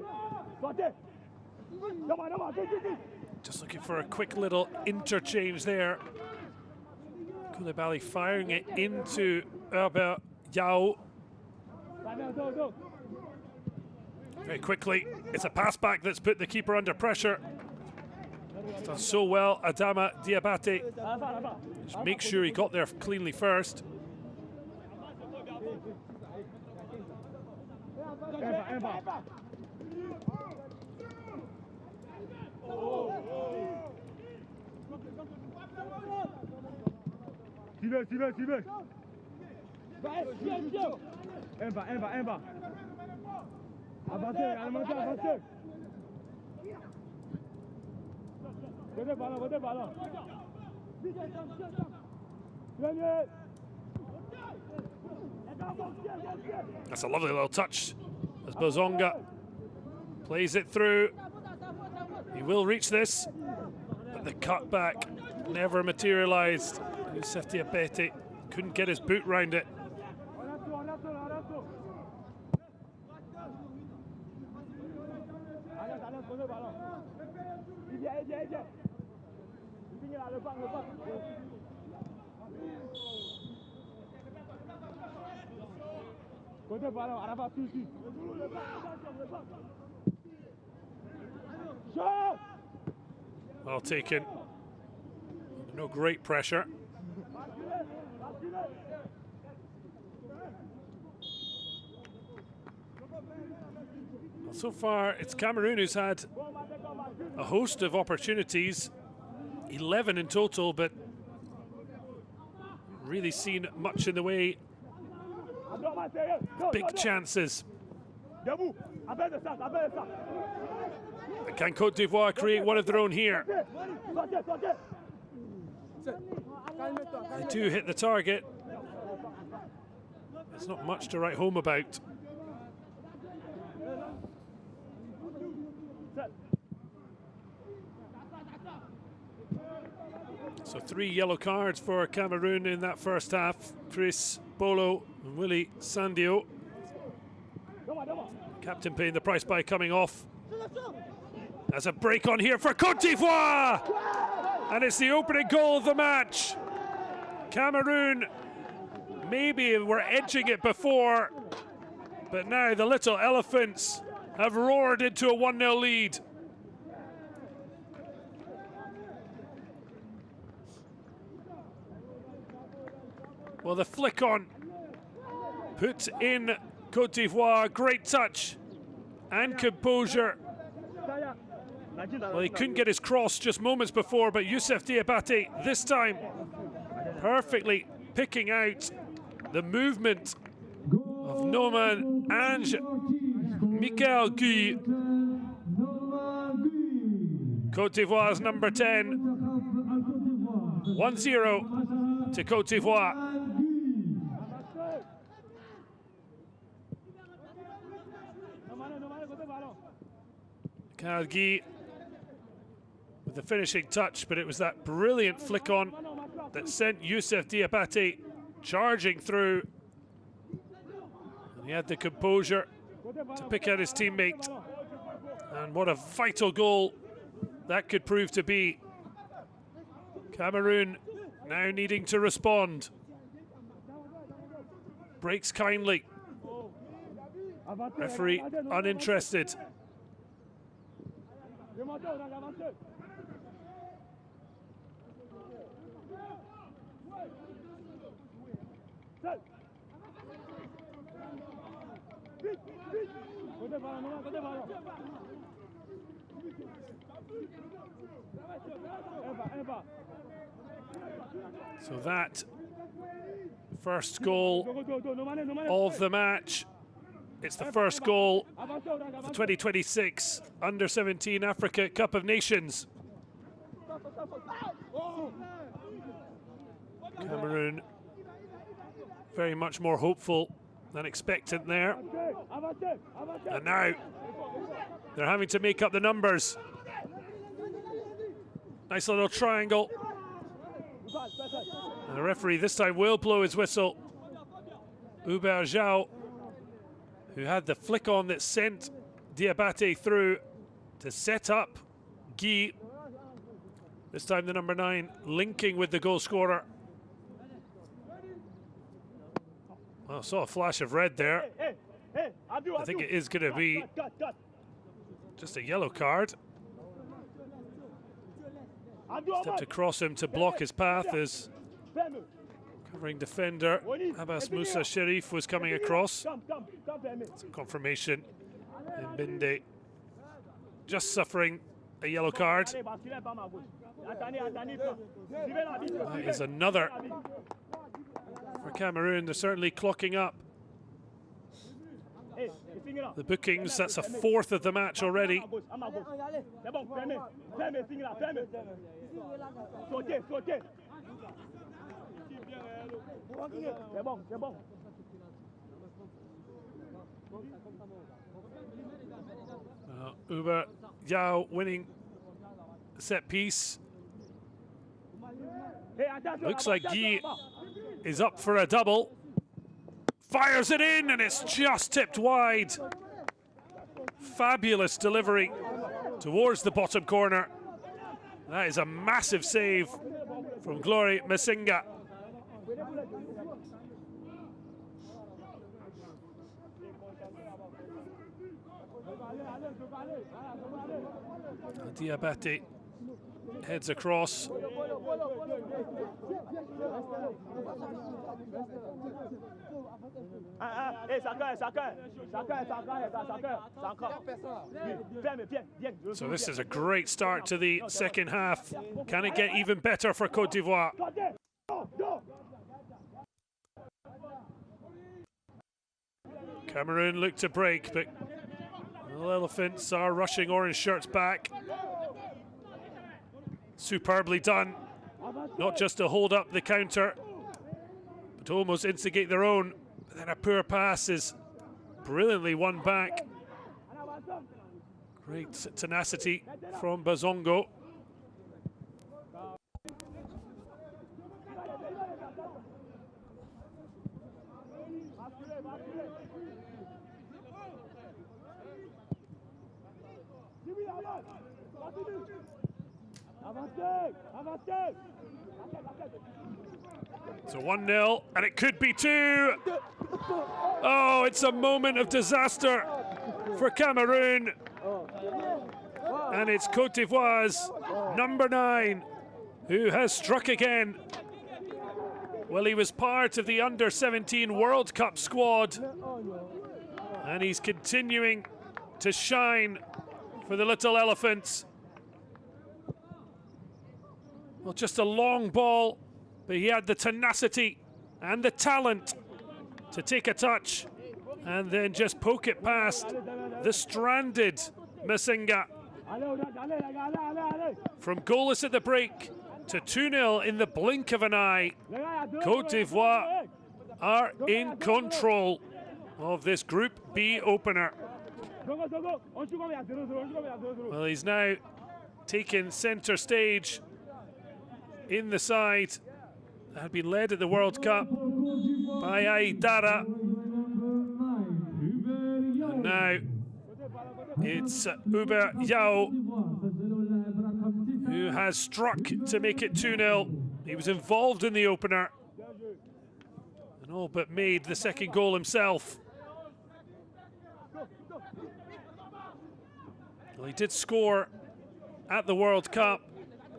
Speaker 1: Just looking for a quick little interchange there. Koulibaly firing it into Herbert Yao. Very quickly, it's a pass back that's put the keeper under pressure. He's done so well, Adama Diabaté. Just make sure he got there cleanly first.
Speaker 3: Suivez. Un va. Avancez. Venez, ballon.
Speaker 1: That's a lovely little touch as Bozonga plays it through. He will reach this, but the cutback never materialised. Youssef Diabaté couldn't get his boot round it. Well taken. No great pressure. Well, so far, it's Cameroon who's had a host of opportunities, 11 in total, but really seen much in the way of big chances. Can Côte d'Ivoire create one of their own here? They do hit the target. There's not much to write home about. So 3 yellow cards for Cameroon in that first half. Chris Bolo and Willy Sandio. Captain paying the price by coming off. There's a break on here for Côte d'Ivoire! And it's the opening goal of the match. Cameroon maybe were edging it before, but now the little elephants have roared into a 1-0 lead. Well, the flick on put in Côte d'Ivoire, great touch and composure. Well, he couldn't get his cross just moments before, but Youssef Diabaté this time perfectly picking out the movement of Noman Ange Michael Guy. Côte d'Ivoire's number 10. 1-0 to Côte d'Ivoire. Guy with the finishing touch, but it was that brilliant flick on that sent Youssef Diabaté charging through. And he had the composure to pick out his teammate. And what a vital goal that could prove to be. Cameroon now needing to respond. Breaks kindly. Referee uninterested. So that first goal of the match. It's the first goal of the 2026 Under-17 Africa Cup of Nations. Cameroon very much more hopeful than expectant there. And now they're having to make up the numbers. Nice little triangle. And the referee this time will blow his whistle. Hubert Zhao, who had the flick on that sent Diabate through to set up Guy. This time the number 9 linking with the goal scorer. Well, I saw a flash of red there. I think it is going to be just a yellow card. Stepped across him to block his path as covering defender Abbas Musa Sharif was coming across. Some confirmation. And Binde just suffering a yellow card. That is another for Cameroon. They're certainly clocking up the bookings. That's a 4th of the match already. Hubert Zhao winning set piece. Looks like Guy is up for a double. Fires it in and it's just tipped wide. Fabulous delivery towards the bottom corner. That is a massive save from Glory Masinga. Diabate heads across. So this is a great start to the second half. Can it get even better for Côte d'Ivoire? Cameroon look to break, but the Elephants are rushing orange shirts back. Superbly done, not just to hold up the counter, but to almost instigate their own. But then a poor pass is brilliantly won back. Great tenacity from Bazongo. So 1-0, and it could be 2. Oh, it's a moment of disaster for Cameroon. And it's Côte d'Ivoire's number 9 who has struck again. Well, he was part of the Under-17 World Cup squad, and he's continuing to shine for the Little Elephants. Well, just a long ball, but he had the tenacity and the talent to take a touch and then just poke it past the stranded Masinga. From goalless at the break to 2-0 in the blink of an eye, Côte d'Ivoire are in control of this Group B opener. Well, he's now taken centre stage in the side that had been led at the World Cup by Aïdara. And now it's Hubert Zhao who has struck to make it 2-0. He was involved in the opener and all but made the second goal himself. Well, he did score at the World Cup.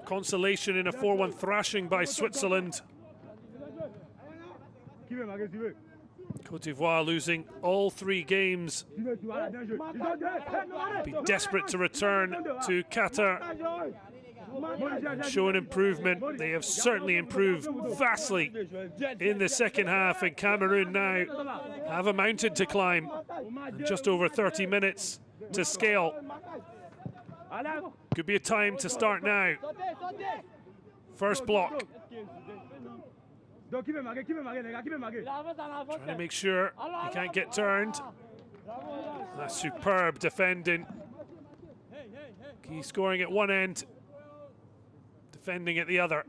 Speaker 1: Consolation in a 4-1 thrashing by Switzerland. Côte d'Ivoire losing all 3 games. Be desperate to return to Qatar and show an improvement. They have certainly improved vastly in the second half, and Cameroon now have a mountain to climb and just over 30 minutes to scale. Could be a time to start now. First block. Trying to make sure he can't get turned. That's superb defending. He's scoring at one end, defending at the other.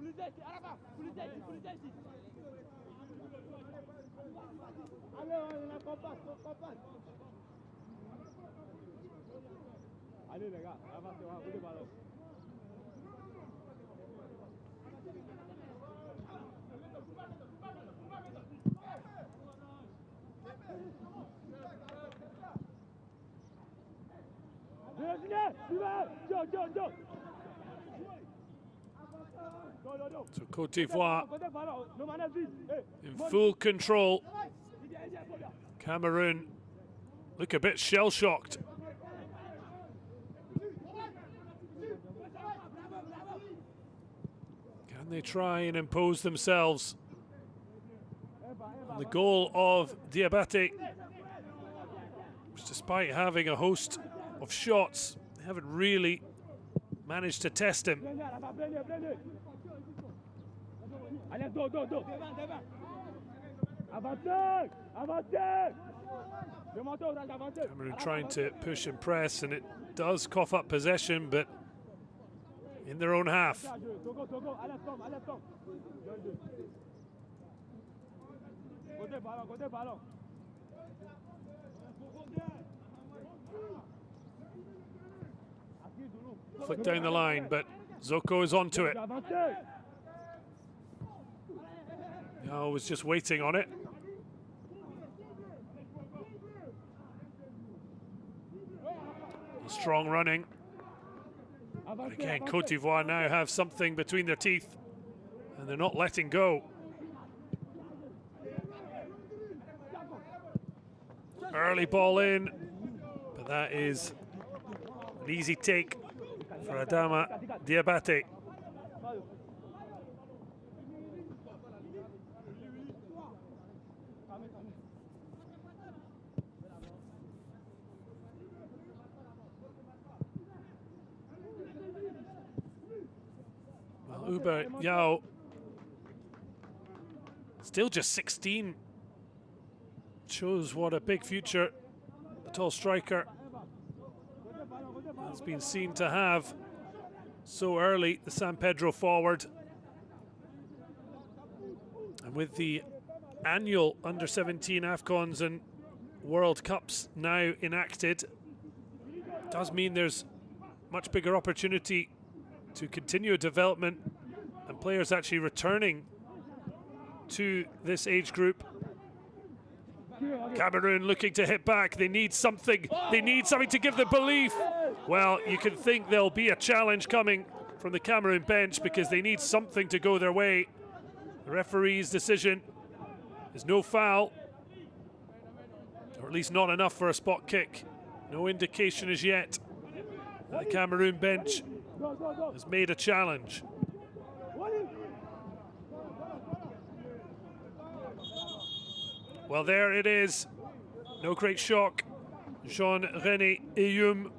Speaker 1: So Côte d'Ivoire in full control. Cameroon look a bit shell-shocked. Can they try and impose themselves on the goal of Diabate, which, despite having a host of shots, they haven't really managed to test him. Cameroon trying to push and press, and it does cough up possession, but in their own half. Flick down the line, but Zoko is onto it. Yao was just waiting on it. Strong running. But again, Côte d'Ivoire now have something between their teeth, and they're not letting go. Early ball in, but that is an easy take for Adama Diabate. Well, Uber Yao, still just 16, shows what a big future the tall striker has been seen to have so early, the San Pedro forward. And with the annual under-17 AFCONs and World Cups now enacted, it does mean there's much bigger opportunity to continue development and players actually returning to this age group. Cameroon looking to hit back. They need something. They need something to give them belief. Well, you can think there'll be a challenge coming from the Cameroon bench because they need something to go their way. The referee's decision is no foul, or at least not enough for a spot kick. No indication as yet that the Cameroon bench has made a challenge. Well, there it is. No great shock. Jean-René Eyum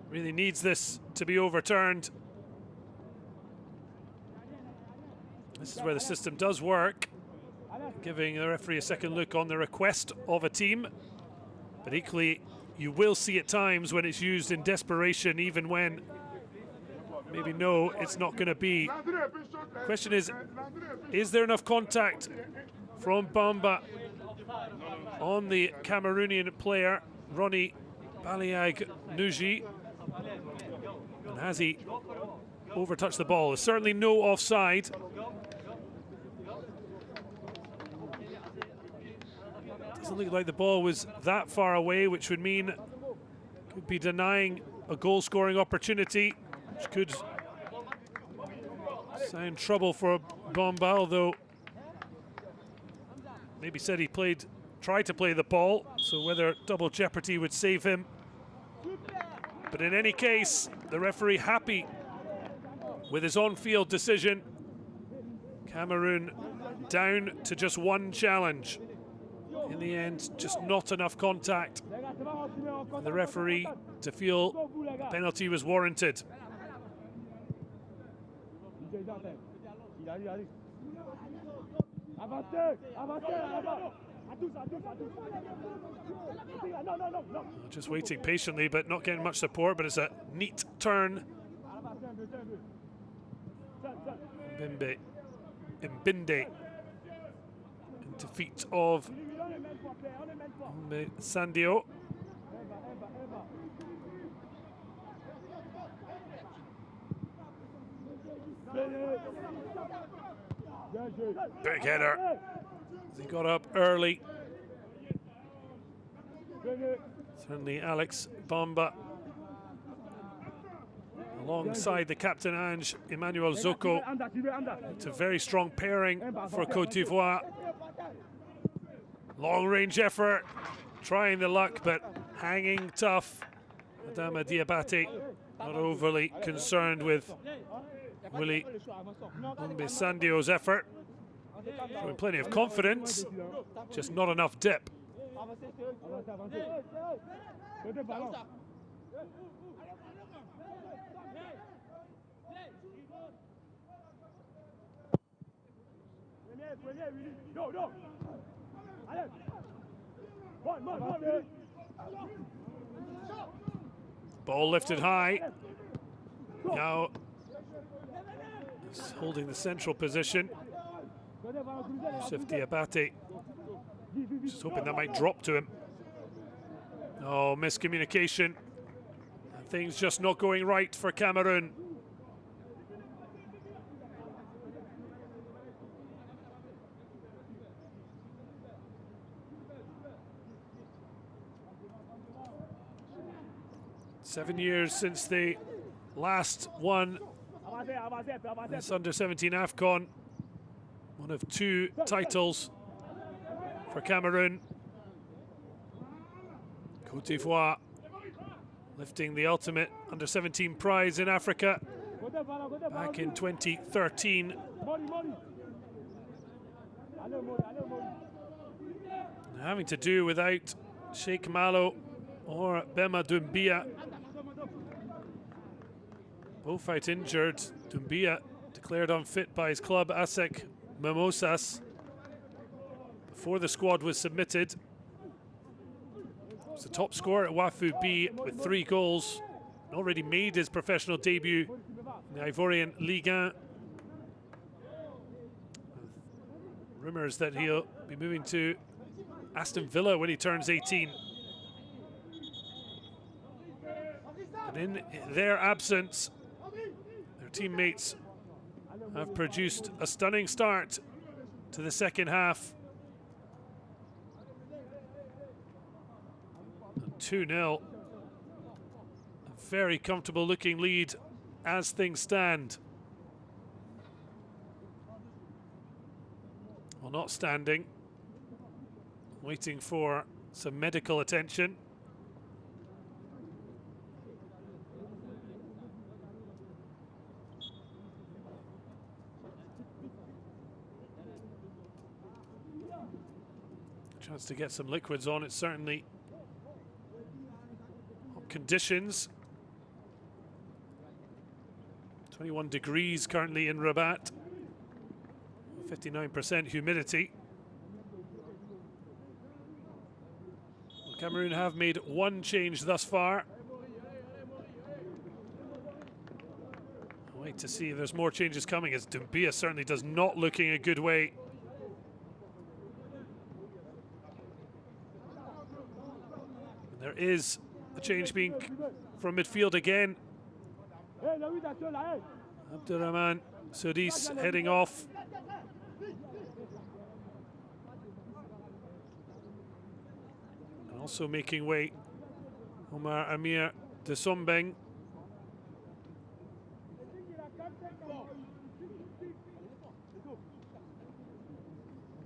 Speaker 1: really needs this to be overturned. This is where the system does work, giving the referee a second look on the request of a team. But equally, you will see at times when it's used in desperation, even when maybe no, it's not going to be. The question is there enough contact from Bamba on the Cameroonian player, Ronnie Baliag Nuji? And has he overtouched the ball? There's certainly no offside. Doesn't look like the ball was that far away, which would mean could be denying a goal-scoring opportunity, which could sound trouble for Bamba, although maybe said he tried to play the ball, so whether double jeopardy would save him. But in any case, the referee happy with his on-field decision. Cameroon down to just one challenge. In the end, just not enough contact for the referee to feel a penalty was warranted. Just waiting patiently, but not getting much support, but it's a neat turn. Mbinde in defeat of Sandio. Big header. He got up early. Certainly Alex Bamba, alongside the captain Ange, Emmanuel Zoko. It's a very strong pairing for Côte d'Ivoire. Long range effort, trying the luck, but hanging tough. Adama Diabate not overly concerned with Willy Sandio's effort. Showing plenty of confidence, just not enough dip. Ball lifted high. Now holding the central position. Youssef Diabate, just hoping that might drop to him. Oh, miscommunication. Things just not going right for Cameroon. Seven years since they last won this under-17 AFCON. One of two titles for Cameroon. Côte d'Ivoire lifting the ultimate under-17 prize in Africa back in 2013. Having to do without Sheikh Malo or Bema Doumbia. Both out injured. Doumbia declared unfit by his club ASEC Mimosas before the squad was submitted. He's the top scorer at Wafu B with 3 goals. Already made his professional debut in the Ivorian Ligue 1. Rumours that he'll be moving to Aston Villa when he turns 18. But in their absence, their teammates have produced a stunning start to the second half. 2-0. A very comfortable looking lead as things stand. Well, not standing. Waiting for some medical attention. Chance to get some liquids on it, certainly. Conditions. 21 degrees currently in Rabat. 59% humidity. Cameroon have made one change thus far. I'll wait to see if there's more changes coming, as Doumbia certainly does not look in a good way. And there is a change being from midfield again. Abdurrahman Soudis heading off. And also making way, Omar Amir de Sombeng.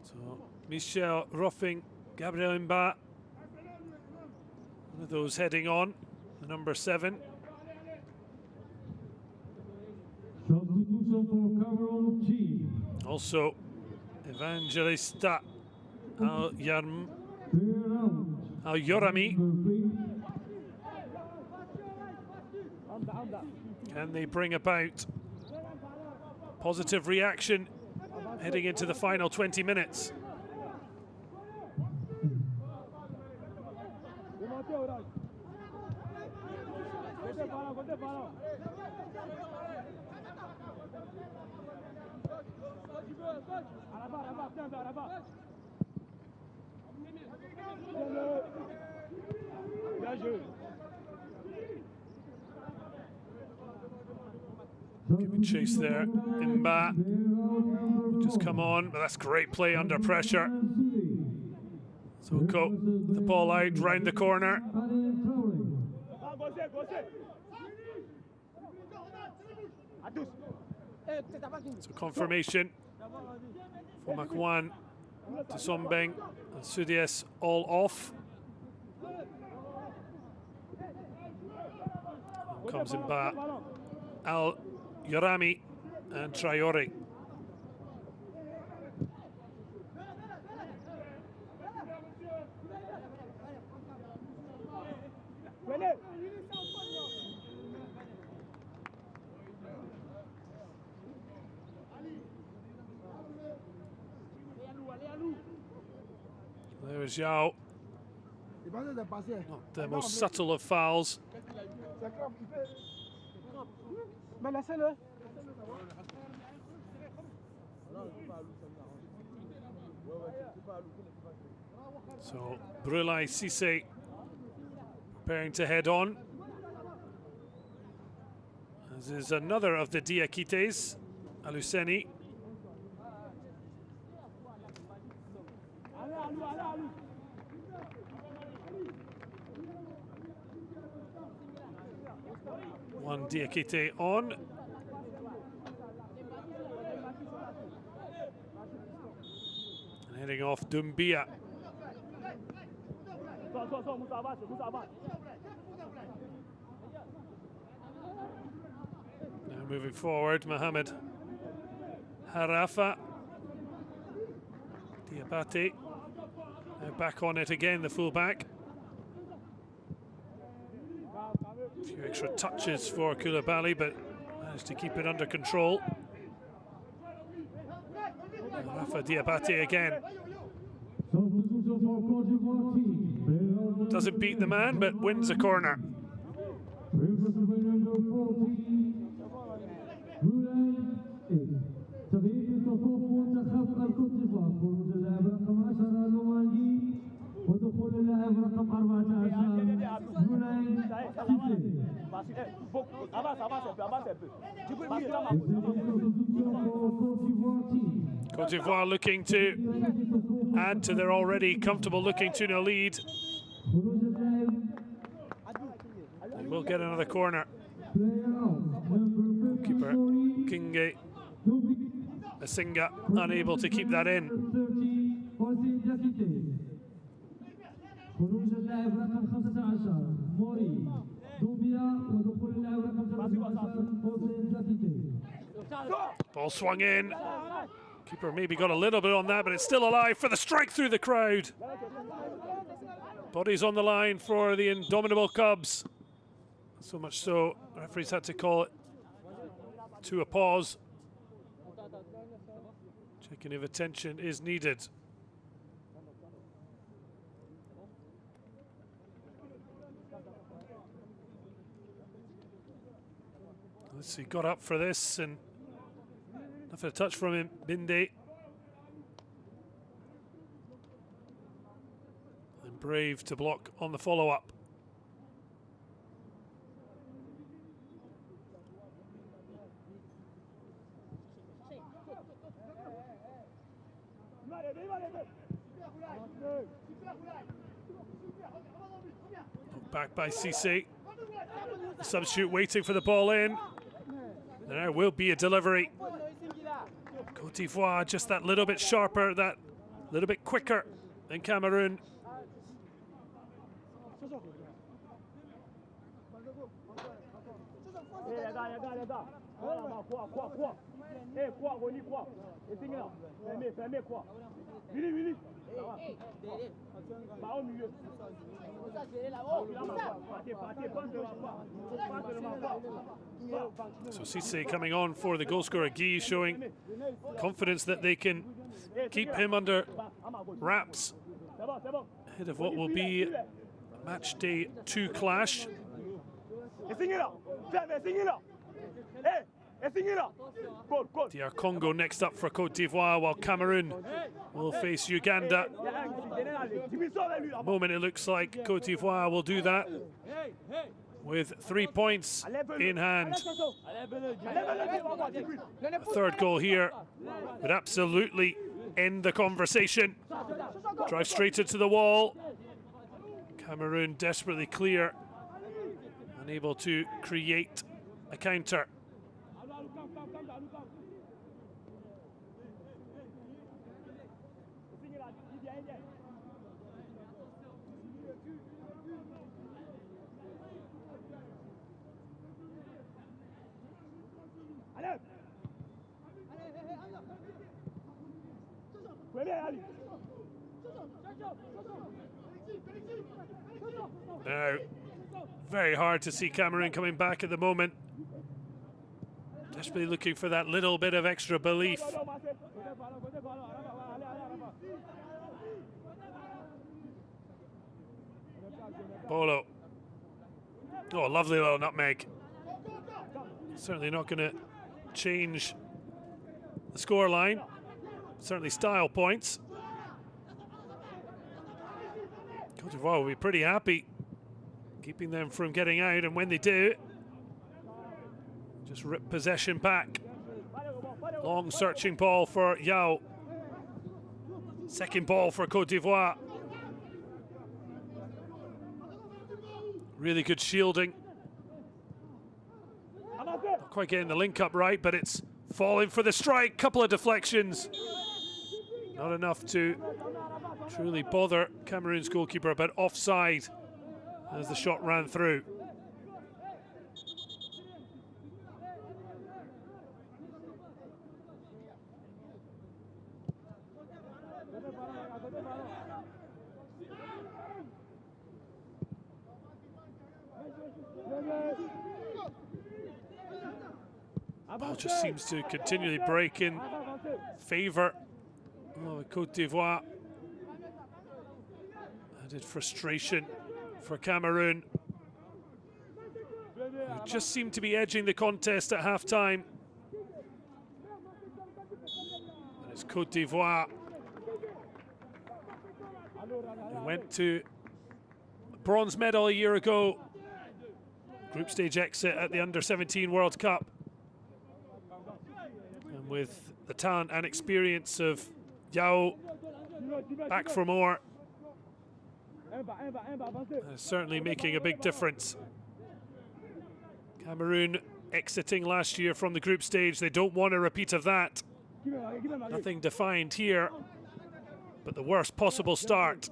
Speaker 1: So Michel Ruffing, Gabriel Mba, one of those heading on, the number 7.
Speaker 2: Cameroon team.
Speaker 1: Also, Evangelista Al-Yorami Can they bring about positive reaction heading into the final 20 minutes? Good chase there. Imba just come on, but that's great play under pressure. So Côte, the ball out round the corner. So confirmation for Makwan to Sombeng and Sudies all off. Comes in back. Al Yarami and Traore. There's Yao. Not the most subtle of fouls. So Brulai Cisse preparing to head on. This is another of the Diakites, Aluseni. One Diakite on. And heading off Doumbia. Now moving forward, Mohamed Harafa. Diabate. Now back on it again, the fullback. A few extra touches for Koulibaly, but managed to keep it under control. Rafa Diabate again. Doesn't beat the man, but wins a corner. Côte d'Ivoire looking to add to their already comfortable looking 2-0 lead. They will get another corner. Keeper Kinge Asinga unable to keep that in. Ball swung in. Keeper maybe got a little bit on that, but it's still alive for the strike through the crowd. Bodies on the line for the indomitable Cubs. So much so, referees had to call it to a pause. Checking if attention is needed. Let's see, got up for this and nothing a touch from him, Binde. And brave to block on the follow-up. Back by Cisse. Substitute waiting for the ball in. There will be a delivery. Côte d'Ivoire just that little bit sharper, that little bit quicker than Cameroon.
Speaker 3: Eh, quoi, Ronnie, quoi? Essayez là. Fermez, quoi? Vili. Ça va. Bah, au milieu.
Speaker 1: So Cisse coming on for the goal scorer Guy, showing confidence that they can keep him under wraps ahead of what will be a match day 2 clash. DR Congo next up for Côte d'Ivoire, while Cameroon will face Uganda. At the moment it looks like Côte d'Ivoire will do that with 3 points in hand. A third goal here would absolutely end the conversation. Drive straight into the wall. Cameroon desperately clear, unable to create a counter. Now, very hard to see Cameroon coming back at the moment. Desperately looking for that little bit of extra belief. Bolo. Oh, lovely little nutmeg. Certainly not going to change the scoreline. Certainly style points. Côte d'Ivoire will be pretty happy keeping them from getting out, and when they do, just rip possession back. Long searching ball for Yao. Second ball for Côte d'Ivoire. Really good shielding. Not quite getting the link up right, but it's falling for the strike. Couple of deflections. Not enough to truly bother Cameroon's goalkeeper, but offside as the shot ran through. Ball just seems to continually break in favour of Côte d'Ivoire. Added frustration for Cameroon, who just seemed to be edging the contest at half-time. And it's Côte d'Ivoire who went to a bronze medal a year ago, group stage exit at the Under-17 World Cup. And with the talent and experience of Yao back for more, certainly making a big difference. Cameroon exiting last year from the group stage. They don't want a repeat of that. Nothing defined here, but the worst possible start.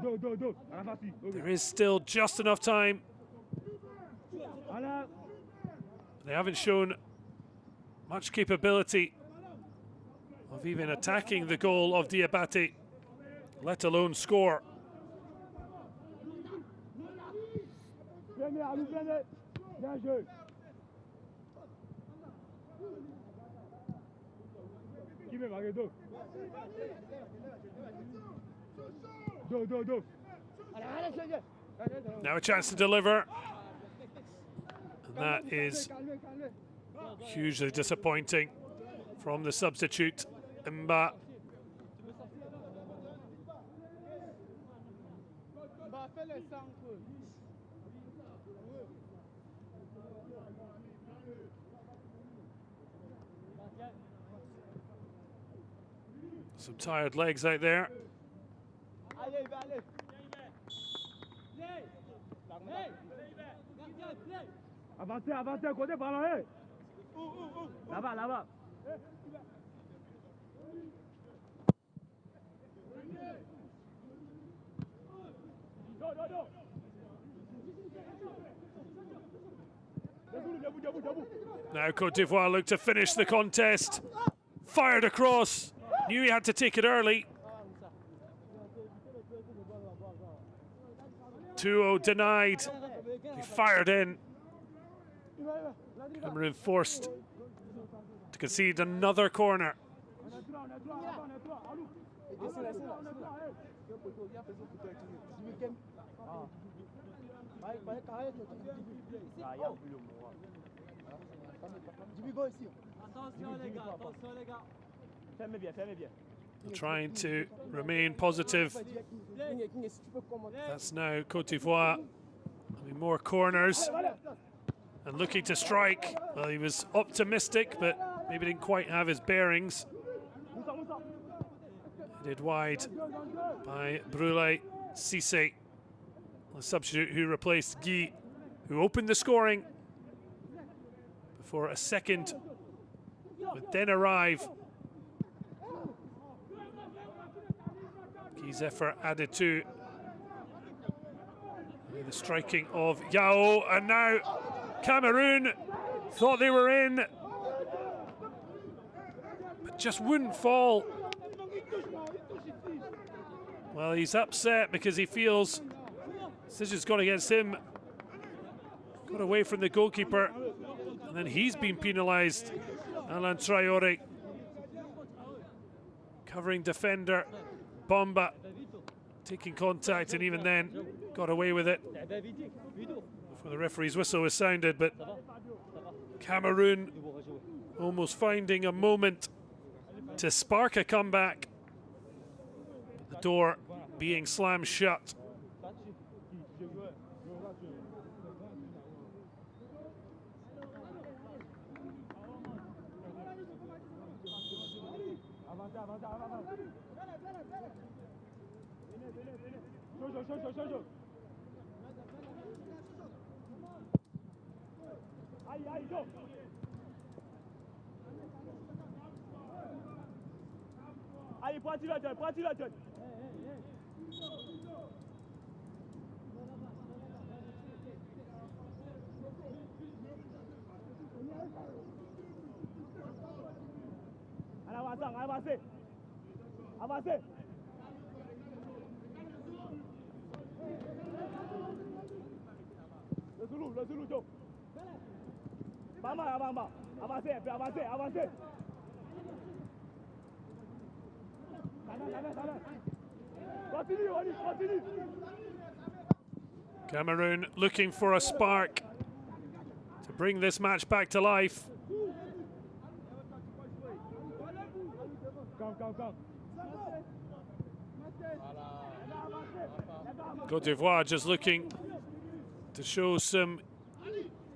Speaker 1: There is still just enough time. They haven't shown much capability of even attacking the goal of Diabate, let alone score. Now a chance to deliver. And that is hugely disappointing from the substitute, Mba. Some tired legs out there.
Speaker 3: Avancez, côté par là, là-bas.
Speaker 1: Now Now Côte d'Ivoire look to finish the contest. Fired across. Knew he had to take it early. 2-0 denied. He fired in. Cameroon forced to concede another corner. Trying to remain positive. That's now Côte d'Ivoire having more corners and looking to strike. Well, he was optimistic, but maybe didn't quite have his bearings. Headed wide by Brûlé Cissé, the substitute who replaced Guy, who opened the scoring before a second would then arrive. Guy's effort added to the striking of Yao, and now Cameroon thought they were in, but just wouldn't fall. Well, he's upset because he feels decision's gone against him. Got away from the goalkeeper, and then he's been penalised. Alain Traoré, covering defender Bomba, taking contact, and even then got away with it before the referee's whistle was sounded. But Cameroon almost finding a moment to spark a comeback. The door being slammed shut.
Speaker 3: Allez, pointe-le, John. Allez, avancez. Le Zoulou, Joe. Bamba. Avancez. Continue.
Speaker 1: Cameroon looking for a spark to bring this match back to life. Côte d'Ivoire just looking to show some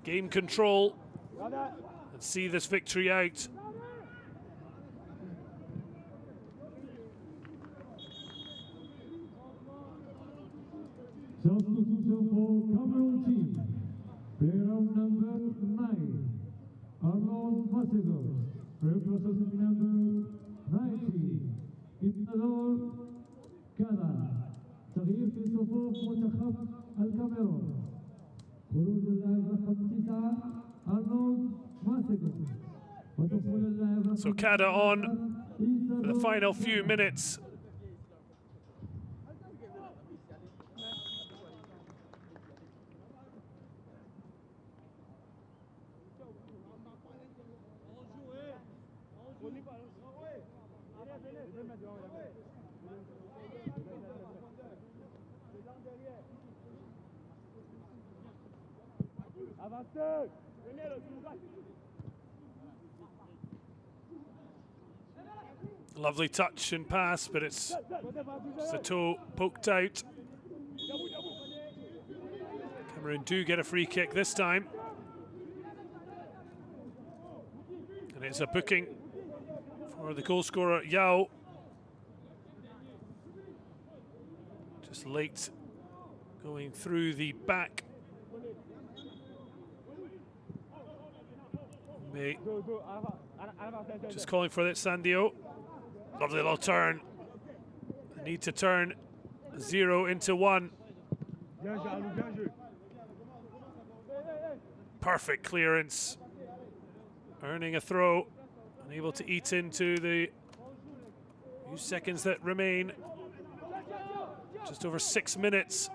Speaker 1: game control and see this victory out.
Speaker 2: Substitution for Cameroon team. Player number 9, Arnold Masego. Replacement number 90, Isidore Kada. تغيير في صفوف منتخب الكاميرون. خروج اللاعب رقم 9 أرنولد ماسيغو. ودخول اللاعب رقم
Speaker 1: So Kada on for the final few minutes. Lovely touch and pass, but it's just a toe poked out. Cameroon do get a free kick this time. And it's a booking for the goal scorer, Yao. Just late going through the back. Just calling for it, Sandio. Lovely little turn. They need to turn 0 into 1. Perfect clearance. earning a throw, unable to eat into the few seconds that remain. Just over 6 minutes.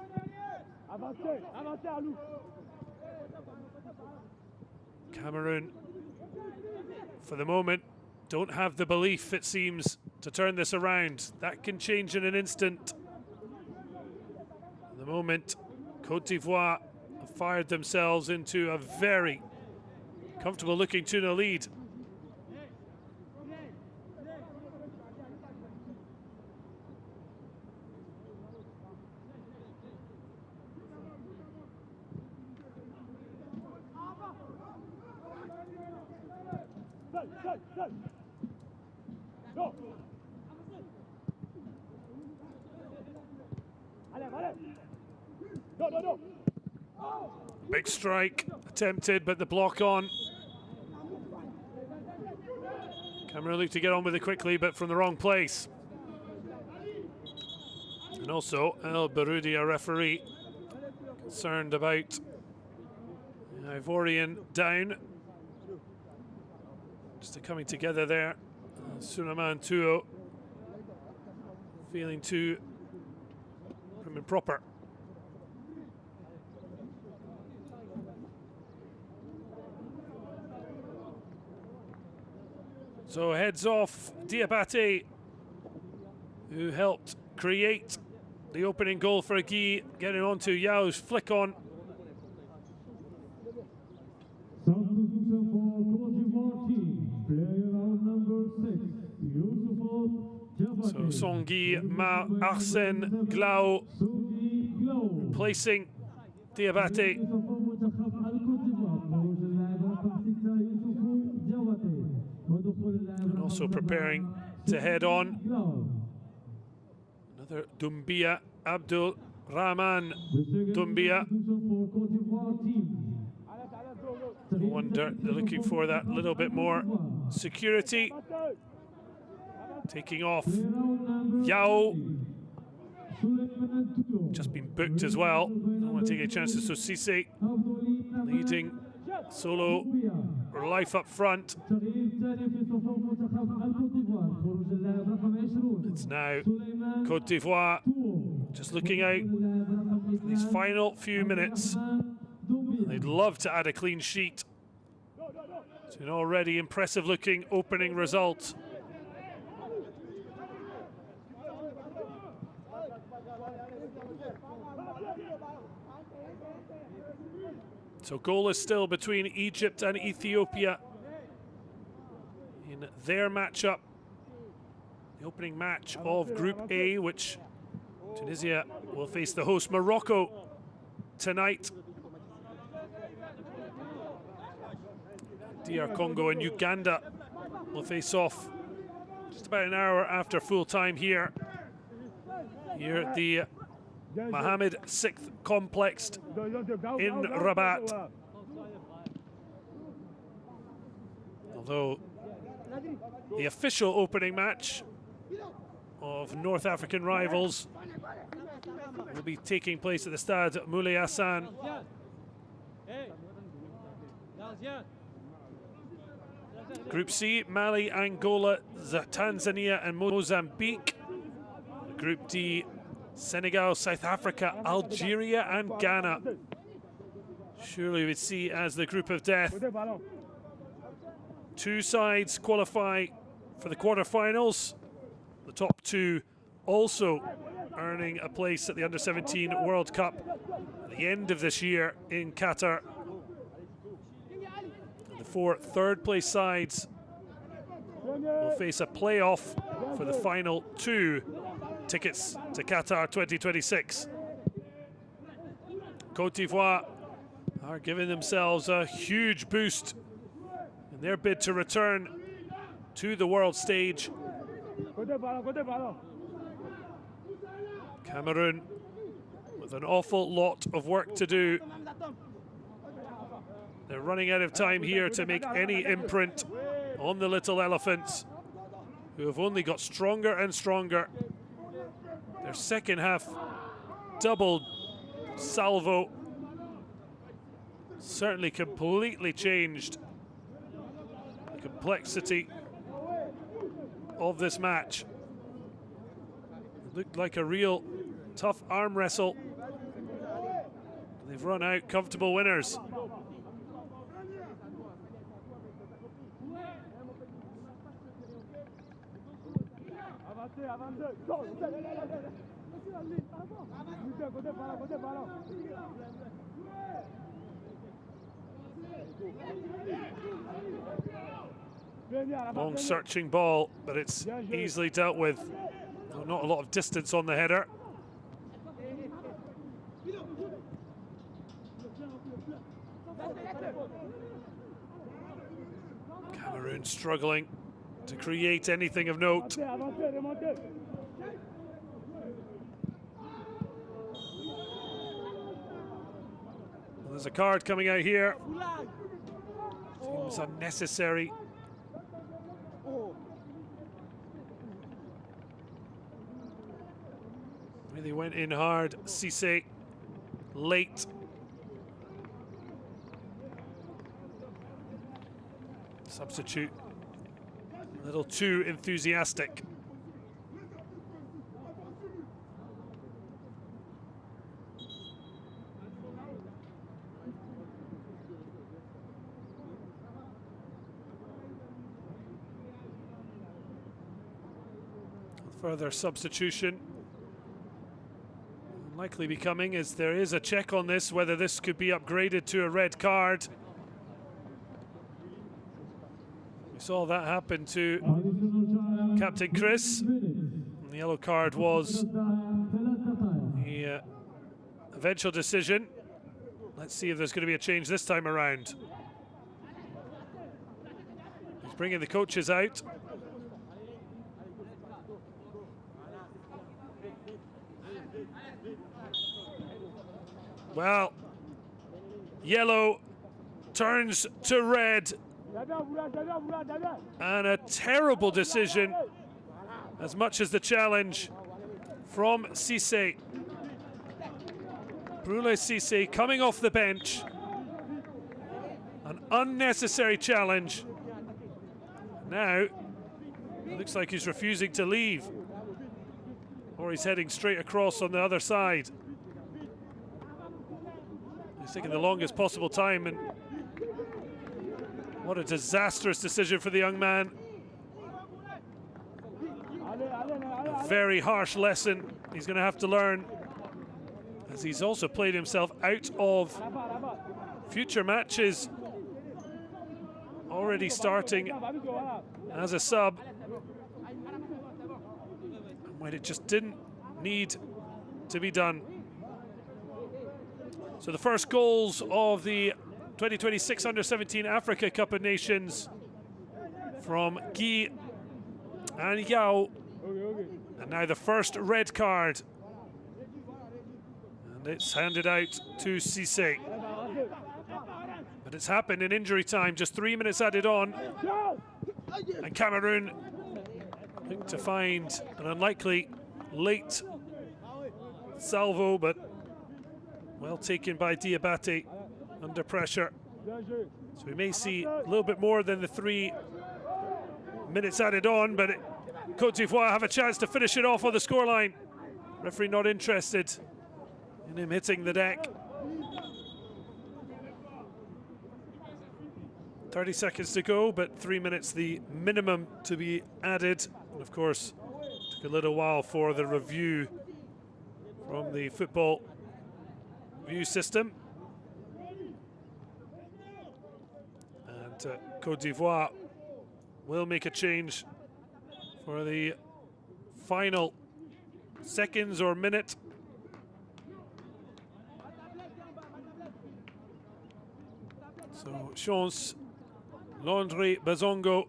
Speaker 1: Cameroon, for the moment, don't have the belief, it seems, to turn this around. That can change in an instant. At the moment, Côte d'Ivoire have fired themselves into a very comfortable looking 2-0 lead. Big strike attempted, but the block on. Cameroon looked to get on with it quickly, but from the wrong place. And also, El Baroudi, a referee, concerned about Ivorian down. Just coming together there. Suleiman Tuo feeling too prim and proper. So heads off Diabate, who helped create the opening goal for Guy, getting onto Yao's flick on. So Songui Ma Arsène Glao replacing Diabate. And also preparing to head on. Another Doumbia, Abdul Rahman Doumbia. No wonder they're looking for that little bit more security. Taking off Yao. Just been booked as well. Don't want to take any chances. So Cisse leading solo life up front. It's now Côte d'Ivoire just looking out for these final few minutes. They'd love to add a clean sheet to an already impressive looking opening result. So goal is still between Egypt and Ethiopia in their matchup. The opening match of Group A, which Tunisia will face the host Morocco tonight. DR Congo and Uganda will face off just about an hour after full time here at the Mohammed VI complex in Rabat. Although the official opening match of North African rivals will be taking place at the Stade Moulay Hassan. Group C, Mali, Angola, Tanzania and Mozambique. Group D, Senegal, South Africa, Algeria and Ghana. Surely we'd see as the group of death. Two sides qualify for the quarterfinals. The top two also earning a place at the Under-17 World Cup at the end of this year in Qatar. And the four third-place sides will face a playoff for the final two tickets to Qatar 2026. Côte d'Ivoire are giving themselves a huge boost in their bid to return to the world stage. Cameroon with an awful lot of work to do. They're running out of time here to make any imprint on the Little Elephants, who have only got stronger and stronger. Their second half double salvo certainly completely changed complexity of this match. It looked like a real tough arm wrestle. They've run out comfortable winners. Long searching ball, but it's easily dealt with. Not a lot of distance on the header. Cameroon struggling to create anything of note. Well, there's a card coming out here. Seems unnecessary. Really went in hard. Cissé late. Substitute a little too enthusiastic. Further substitution likely be coming, as there is a check on this, whether this could be upgraded to a red card. We saw that happen to Captain Chris. And the yellow card was the eventual decision. Let's see if there's going to be a change this time around. He's bringing the coaches out. Well, yellow turns to red. And a terrible decision, as much as the challenge from Cissé. Brûlé Cissé coming off the bench. An unnecessary challenge. Now, it looks like he's refusing to leave. Or he's heading straight across on the other side. He's taking the longest possible time, and what a disastrous decision for the young man. A very harsh lesson he's going to have to learn, as he's also played himself out of future matches, already starting as a sub when it just didn't need to be done. So the first goals of the 2026 Under-17 Africa Cup of Nations from Guy and Yao. And now the first red card. And it's handed out to Cissé. But it's happened in injury time, just 3 minutes added on. And Cameroon look to find an unlikely late salvo, but well taken by Diabate under pressure. So we may see a little bit more than the 3 minutes added on, but Côte d'Ivoire have a chance to finish it off on the scoreline. Referee not interested in him hitting the deck. 30 seconds to go, but 3 minutes the minimum to be added. And of course, took a little while for the review from the football view system. And Côte d'Ivoire will make a change for the final seconds or minute. So Chance Landry Bazongo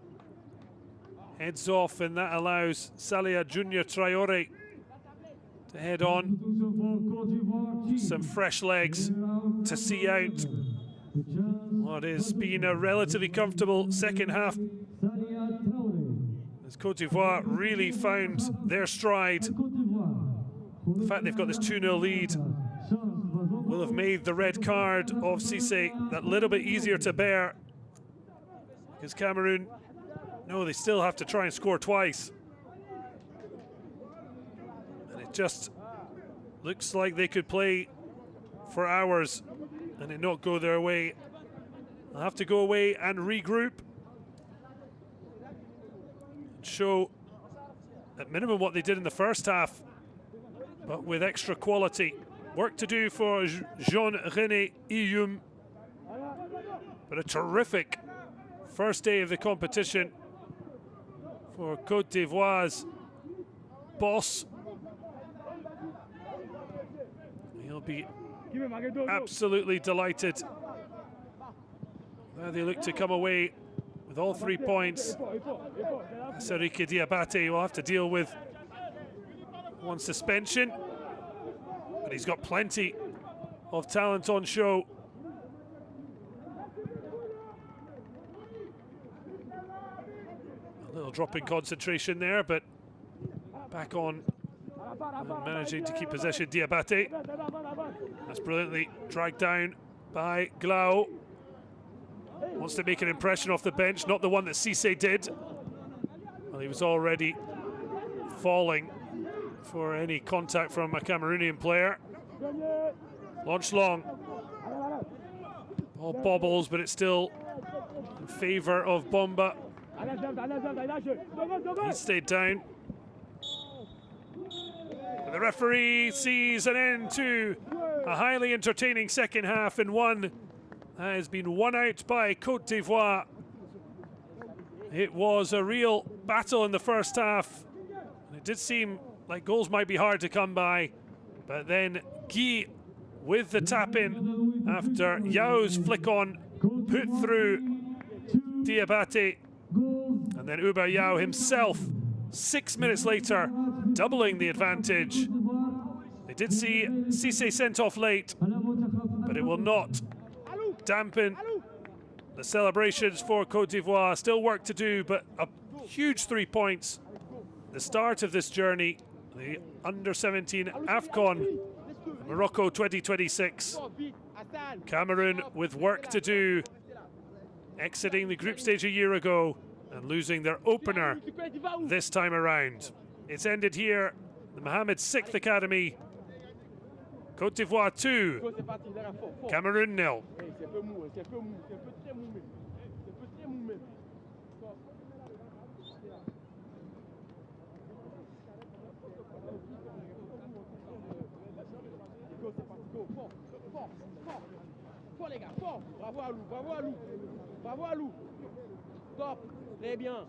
Speaker 1: heads off, and that allows Salia Junior Traoré to head on. Some fresh legs to see out what has been a relatively comfortable second half, as Côte d'Ivoire really found their stride. The fact they've got this 2-0 lead will have made the red card of Cissé that little bit easier to bear, because Cameroon No, they still have to try and score twice. And it just looks like they could play for hours and it not go their way. They'll have to go away and regroup. And show at minimum what they did in the first half, but with extra quality. Work to do for Jean-René Iyum. But a terrific first day of the competition for Côte d'Ivoire's boss. He'll be absolutely delighted. Now they look to come away with all 3 points. Seriki Diabate will have to deal with one suspension, but he's got plenty of talent on show. A little drop in concentration there, but back on and managing to keep possession. Diabate. That's brilliantly dragged down by Glau. Wants to make an impression off the bench, not the one that Cisse did. Well, he was already falling for any contact from a Cameroonian player. Launched long. Ball bobbles, but it's still in favour of Bomba. He stayed down. But the referee sees an end to a highly entertaining second half, and one that has been won out by Côte d'Ivoire. It was a real battle in the first half. It did seem like goals might be hard to come by, but then Guy with the tap in after Yao's flick on put through Diabate, and then Uber Yao himself 6 minutes later doubling the advantage. They did see Cisse sent off late, but it will not dampen the celebrations for Côte d'Ivoire. Still work to do, but a huge 3 points. The start of this journey, the under-17 AFCON, Morocco 2026. Cameroon with work to do, exiting the group stage a year ago and losing their opener this time around. It's ended here, the Mohammed VI Academy. Côte d'Ivoire 2, Cameroon 0.
Speaker 3: Fort les gars, fort. Bravo à Lou, bravo à Lou. Bravo à Lou. Top, très bien.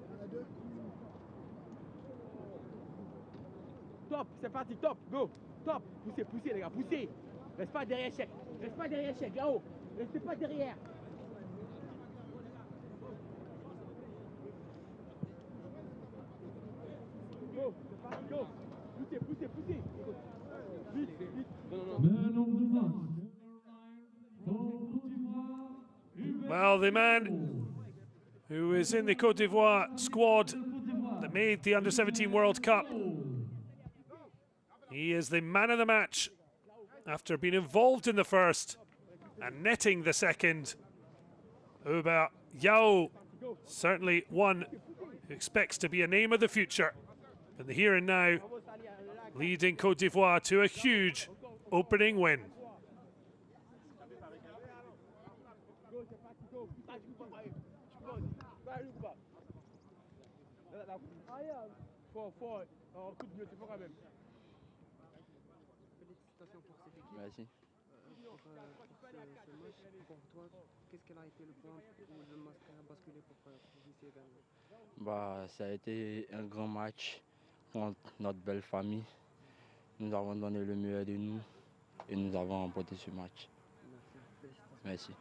Speaker 3: Top, c'est parti, top, go. Top, poussez, poussez les gars, poussez. Reste pas derrière chèque. Reste pas derrière chèque, là-haut. Restez pas derrière. Go, c'est parti, go. Poussez, poussez, poussez. Vite, vite. Non, non, non.
Speaker 1: Well, the man who is in the Côte d'Ivoire squad that made the Under-17 World Cup, he is the man of the match after being involved in the first and netting the second. Uber Yao, certainly one who expects to be a name of the future in the here and now, leading Côte d'Ivoire to a huge opening win.
Speaker 3: Fort, un coup de mieux, c'est fort quand même.
Speaker 5: Félicitations pour cette équipe.
Speaker 6: Merci.
Speaker 5: Pour ce match, pour toi, qu'est-ce qu'elle a été le point où le match a basculé pour ici également?
Speaker 6: Bah, ça a été un grand match contre notre belle famille. Nous avons donné le meilleur de nous et nous avons remporté ce match.
Speaker 5: Merci.
Speaker 6: Merci.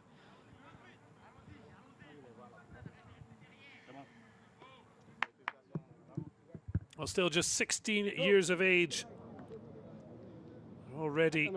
Speaker 1: Well, still just 16 years of age. Already